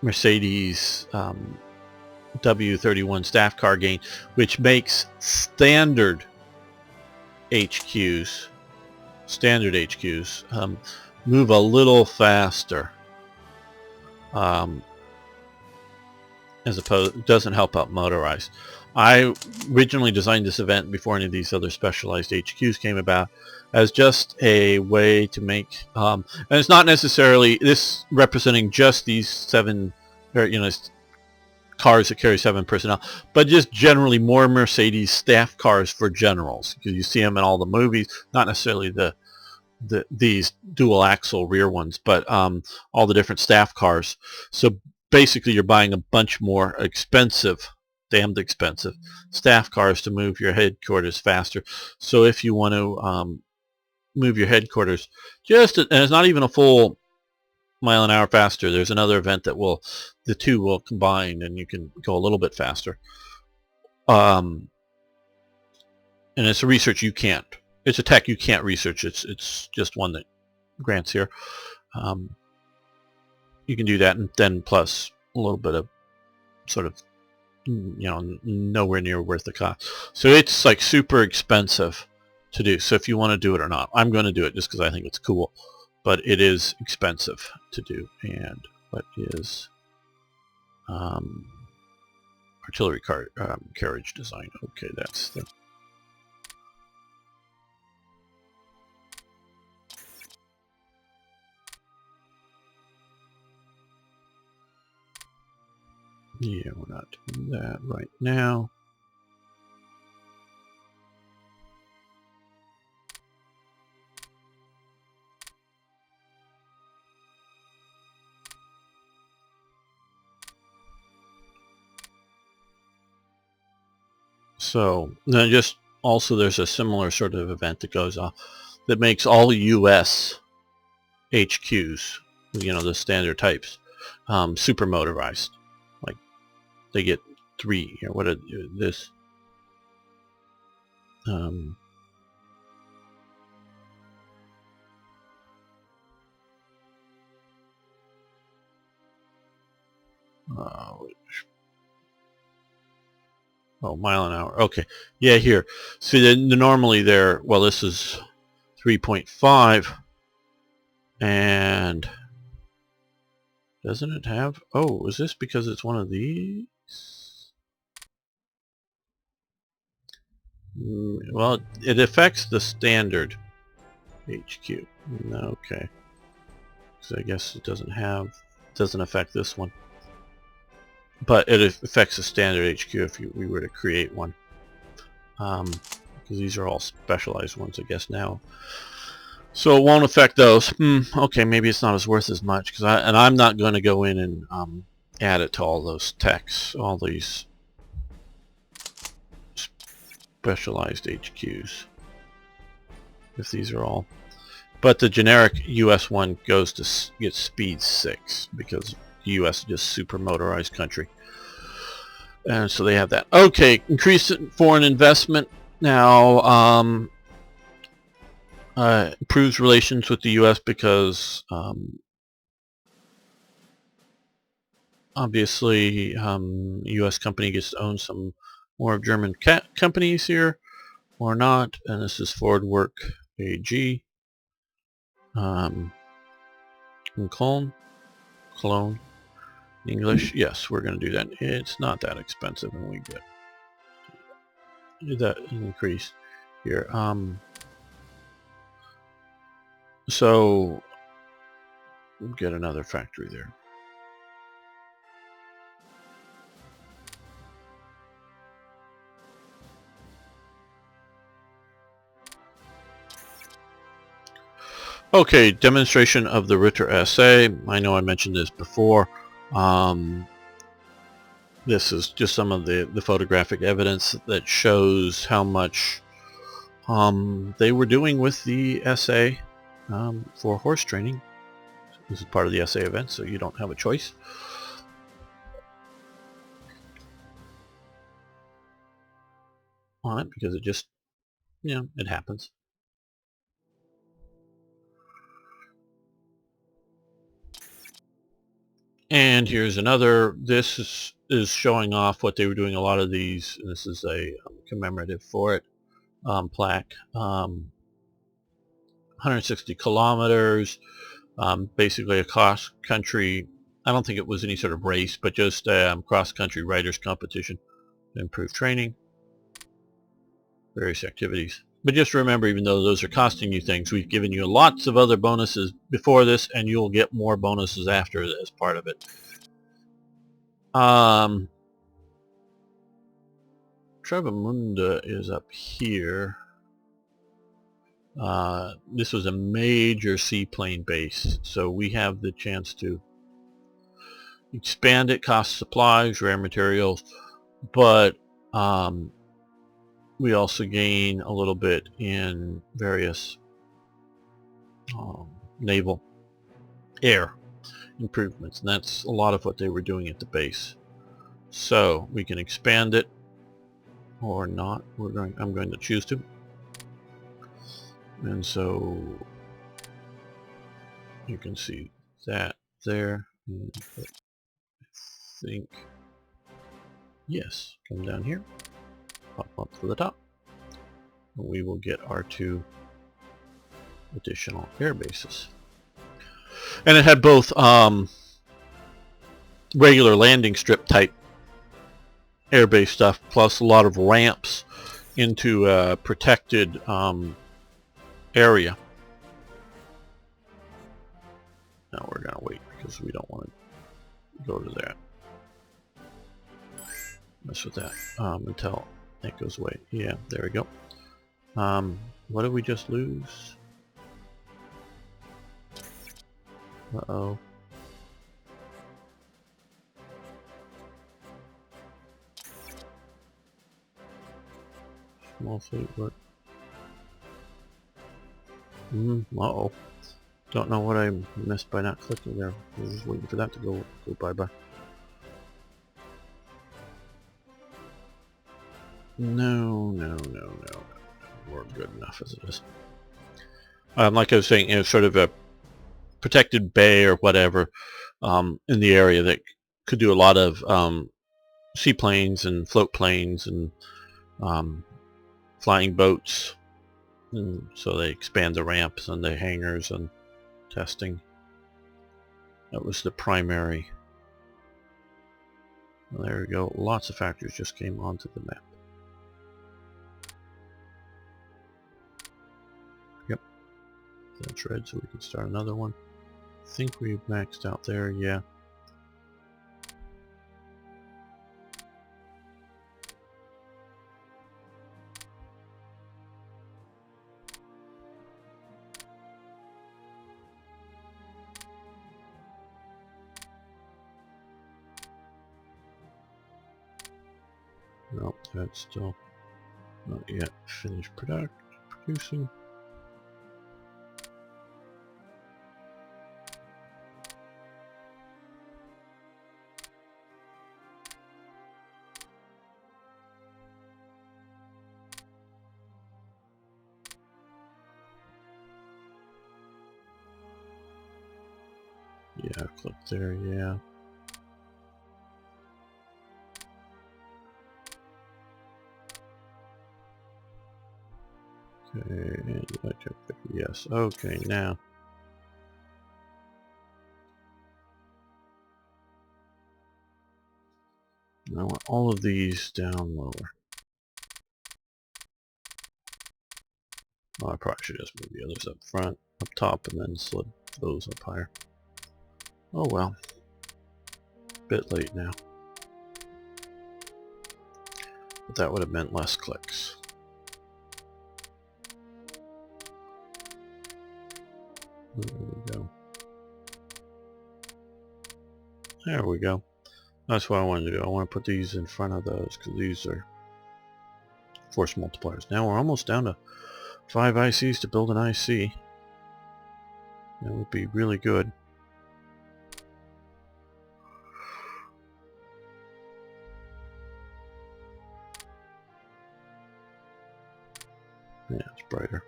Mercedes W31 staff car gain, which makes standard HQs move a little faster, as opposed, it doesn't help out motorized. I originally designed this event before any of these other specialized HQs came about as just a way to make, and it's not necessarily this representing just these 7, or cars that carry 7 personnel, but just generally more Mercedes staff cars for generals, because you see them in all the movies, not necessarily these dual axle rear ones, but all the different staff cars. So basically you're buying a bunch more expensive, damned expensive staff cars to move your headquarters faster. So if you want to move your headquarters and it's not even a full mile an hour faster, there's another event that the two will combine and you can go a little bit faster. And it's a research you can't. It's a tech you can't research. It's just one that grants here. You can do that, and then plus a little bit of sort of nowhere near worth the cost. So it's like super expensive to do. So if you want to do it or not, I'm going to do it just because I think it's cool. But it is expensive to do. And what is our artillery carriage design. Okay, that's the... Yeah, we're not doing that right now. So then just also there's a similar sort of event that goes on that makes all US HQs, you know, the standard types, super motorized. Like they get 3, you know, what are this oh, mile an hour. Okay. Yeah, here. See, then normally they're, well, this is 3.5, and doesn't it have, oh, is this because it's one of these? Well, it affects the standard HQ. Okay. So I guess it doesn't affect this one. But it affects the standard HQ if we were to create one. Because these are all specialized ones, I guess, now. So it won't affect those. Okay, maybe it's not as worth as much. And I'm not going to go in and add it to all those techs, all these specialized HQs. If these are all. But the generic US one goes to get speed 6 because the US is just super motorized country. And so they have that. Okay, increase foreign investment. Now, improves relations with the U.S. because obviously U.S. company gets to own some more German companies here, or not. And this is Ford Work AG. In Cologne, English. Yes, we're going to do that. It's not that expensive, and we get that increase here. So we'll get another factory there. Okay, demonstration of the Ritter SA. I know I mentioned this before. This is just some of the photographic evidence that shows how much they were doing with the SA for horse training. This is part of the SA event, so you don't have a choice. On it, because it just, you know, it happens. And here's another. This is showing off what they were doing. A lot of these. This is a commemorative for it plaque. 160 kilometers. Basically a cross-country. I don't think it was any sort of race, but just cross-country riders competition to improve training, various activities. But just remember, even though those are costing you things, we've given you lots of other bonuses before this, and you'll get more bonuses after as part of it. Travemünde is up here. This was a major seaplane base, so we have the chance to expand it, cost supplies, rare materials, but we also gain a little bit in various naval air improvements, and that's a lot of what they were doing at the base. So we can expand it or not. I'm going to choose to. And so you can see that there. And I think, yes, come down here, pop up to the top, and we will get our 2 additional air bases. And it had both regular landing strip type air-based stuff, plus a lot of ramps into a protected area. Now we're gonna wait because we don't want to go to that. Mess with that until it goes away. Yeah, there we go. What did we just lose? Uh-oh. Small fleet, what? Uh-oh. Don't know what I missed by not clicking there. I was just waiting for that to go bye-bye. No. We're good enough as it is. Like I was saying, sort of a protected bay or whatever in the area that could do a lot of seaplanes and float planes and flying boats. And so they expand the ramps and the hangars and testing. That was the primary. Well, there we go. Lots of factories just came onto the map. Yep. That's red, so we can start another one. I think we've maxed out there, yeah. No, that's still not yet finished producing. Yeah, I've clicked there, yeah. Okay, and I checked that. Yes, okay, now. I want all of these down lower. Oh, I probably should just move the others up front, up top, and then slid those up higher. Oh well. Bit late now. But that would have meant less clicks. There we go. There we go. That's what I wanted to do. I want to put these in front of those because these are force multipliers. Now we're almost down to 5 ICs to build an IC. That would be really good. Yeah, it's brighter.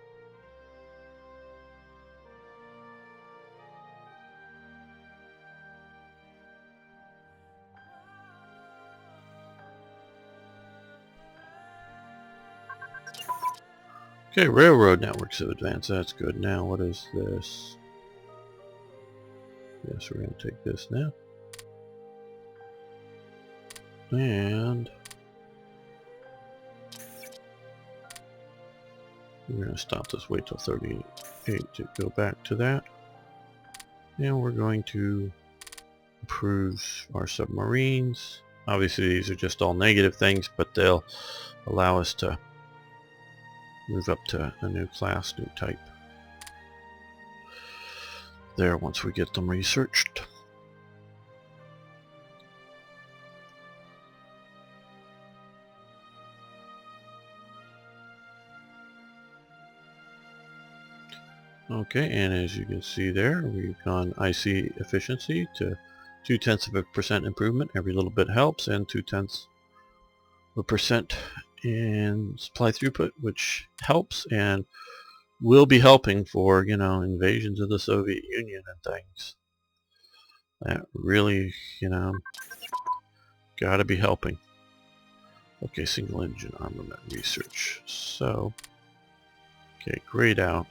Okay, railroad networks have advanced. That's good. Now, what is this? Yes, we're going to take this now. And we're going to stop this, wait till 38 to go back to that. And we're going to improve our submarines. Obviously, these are just all negative things, but they'll allow us to move up to a new class, new type. There, once we get them researched. Okay, and as you can see there, we've gone IC efficiency to 0.2% improvement. Every little bit helps, and 0.2% in supply throughput, which helps and will be helping for, you know, invasions of the Soviet Union and things. That really, you know, gotta be helping. Okay, single engine armament research. So, okay, grayed out.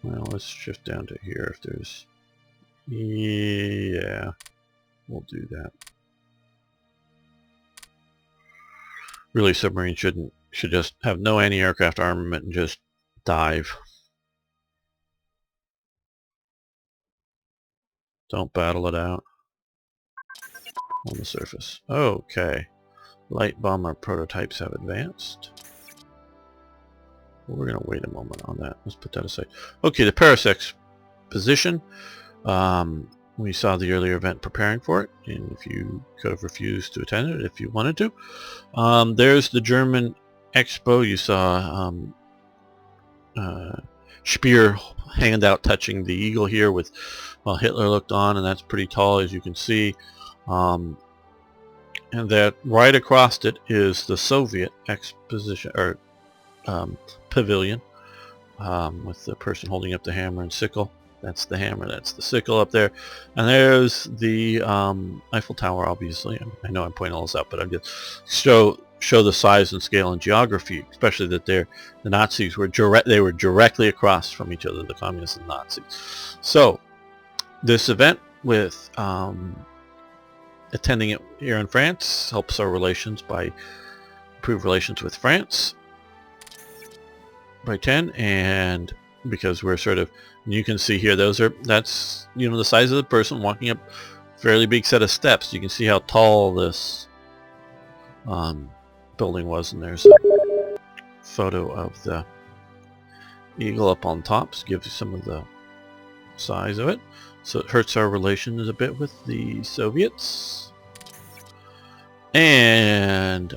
Well, let's shift down to here if there's Yeah, we'll do that. Really, submarines should just have no anti-aircraft armament and just dive. Don't battle it out on the surface. Okay. Light bomber prototypes have advanced. We're going to wait a moment on that. Let's put that aside. Okay, the Paris Exposition. We saw the earlier event preparing for it, and if you could have refused to attend it if you wanted to. There's the German Expo. You saw Speer hand out touching the eagle here with while Hitler looked on, and that's pretty tall, as you can see. And that right across it is the Soviet exposition or pavilion, with the person holding up the hammer and sickle. That's the hammer, that's the sickle up there. And there's the Eiffel Tower, obviously. I know I'm pointing all this out, but I'm just show the size and scale and geography, especially that the Nazis were directly across from each other, the communists and Nazis. So this event with attending it here in France helps our relations by improve relations with France by 10, and because we're sort of, you can see here, that's the size of the person walking up a fairly big set of steps. You can see how tall this building was, and there's a photo of the eagle up on top to give you some of the size of it. So it hurts our relations a bit with the Soviets, and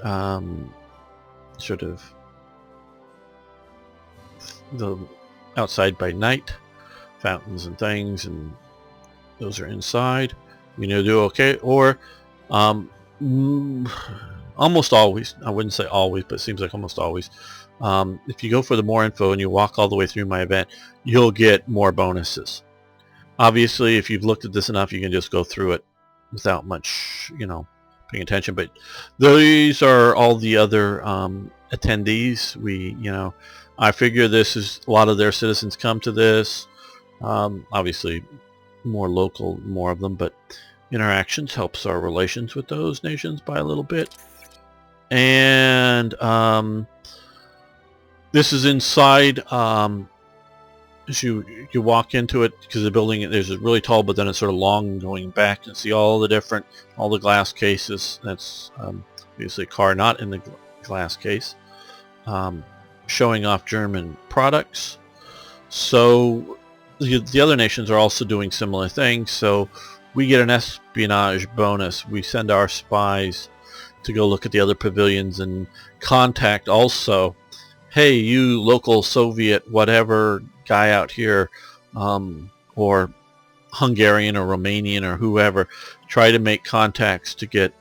sort of the outside by night fountains and things, and those are inside. Do okay, or almost always, I wouldn't say always, but it seems like almost always, if you go for the more info and you walk all the way through my event, you'll get more bonuses. Obviously, if you've looked at this enough, you can just go through it without much paying attention, but these are all the other attendees. I figure this is a lot of their citizens come to this. Obviously, more local, more of them, but interactions helps our relations with those nations by a little bit. And this is inside. As you walk into it, because the building there's a really tall, but then it's sort of long going back, and see all the glass cases. That's obviously a car not in the glass case. Showing off German products. So the other nations are also doing similar things. So we get an espionage bonus. We send our spies to go look at the other pavilions and contact also, hey, you local Soviet whatever guy out here, or Hungarian or Romanian or whoever, try to make contacts to get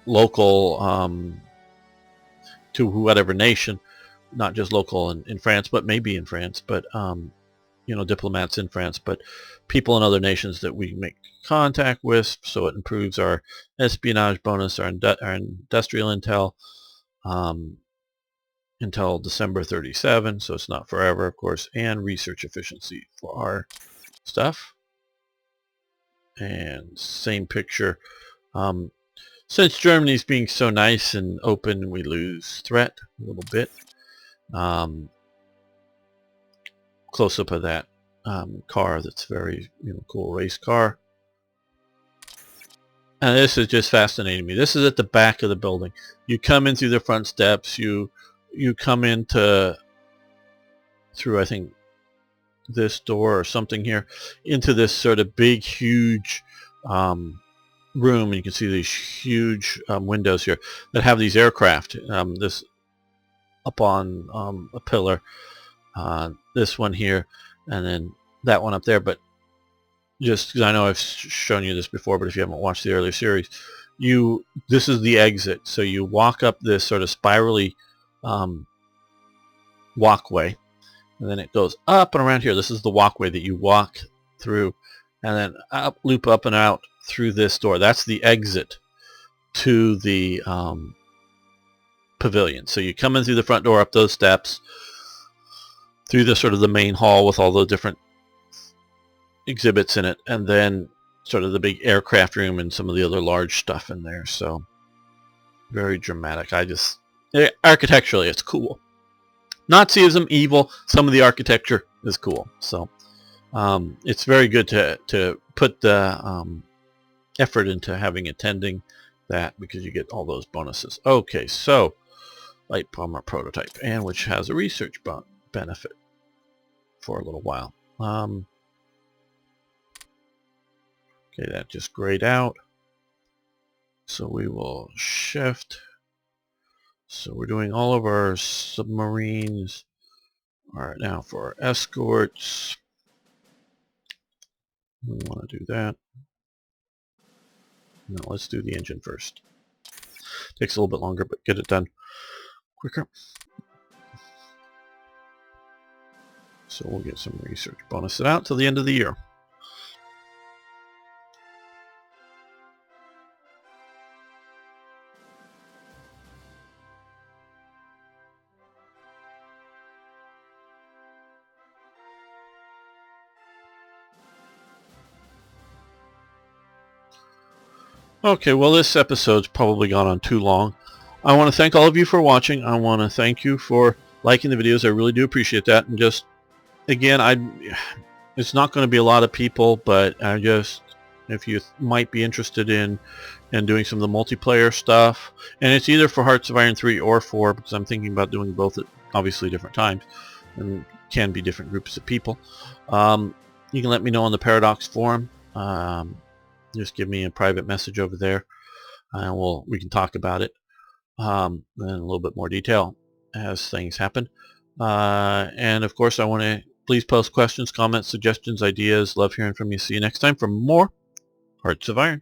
local to whatever nation, not just local in France, but maybe in France, but diplomats in France, but people in other nations that we make contact with, so it improves our espionage bonus, our industrial intel, until December 37, so it's not forever, of course, and research efficiency for our stuff. And same picture. Since Germany's being so nice and open, we lose threat a little bit. Close-up of that car that's very cool race car. And this is just fascinating me. This is at the back of the building. You come in through the front steps. You come through, I think, this door or something here, into this sort of big, huge room, and you can see these huge windows here that have these aircraft. This up on a pillar, this one here, and then that one up there. But just because I know I've shown you this before, but if you haven't watched the earlier series, this is the exit. So you walk up this sort of spirally walkway, and then it goes up and around here. This is the walkway that you walk through, and then loop up and out through this door. That's the exit to the pavilion. So you come in through the front door, up those steps, through the sort of the main hall with all the different exhibits in it, and then sort of the big aircraft room and some of the other large stuff in there. So very dramatic. Architecturally, it's cool. Nazism, evil. Some of the architecture is cool. So it's very good to put the effort into attending that, because you get all those bonuses. Okay, so light polymer prototype, and which has a research benefit for a little while. Okay, that just grayed out. So we will shift. So we're doing all of our submarines. All right, now for our escorts, we want to do that. No, let's do the engine first. Takes a little bit longer, but get it done quicker. So we'll get some research bonuses out till the end of the year. Okay, well, this episode's probably gone on too long. I want to thank all of you for watching. I want to thank you for liking the videos. I really do appreciate that. And just, again, it's not going to be a lot of people, but if you might be interested in doing some of the multiplayer stuff, and it's either for Hearts of Iron 3 or 4, because I'm thinking about doing both at obviously different times, and can be different groups of people. You can let me know on the Paradox forum. Just give me a private message over there, and we can talk about it in a little bit more detail as things happen. And of course, I want to please post questions, comments, suggestions, ideas. Love hearing from you. See you next time for more Hearts of Iron.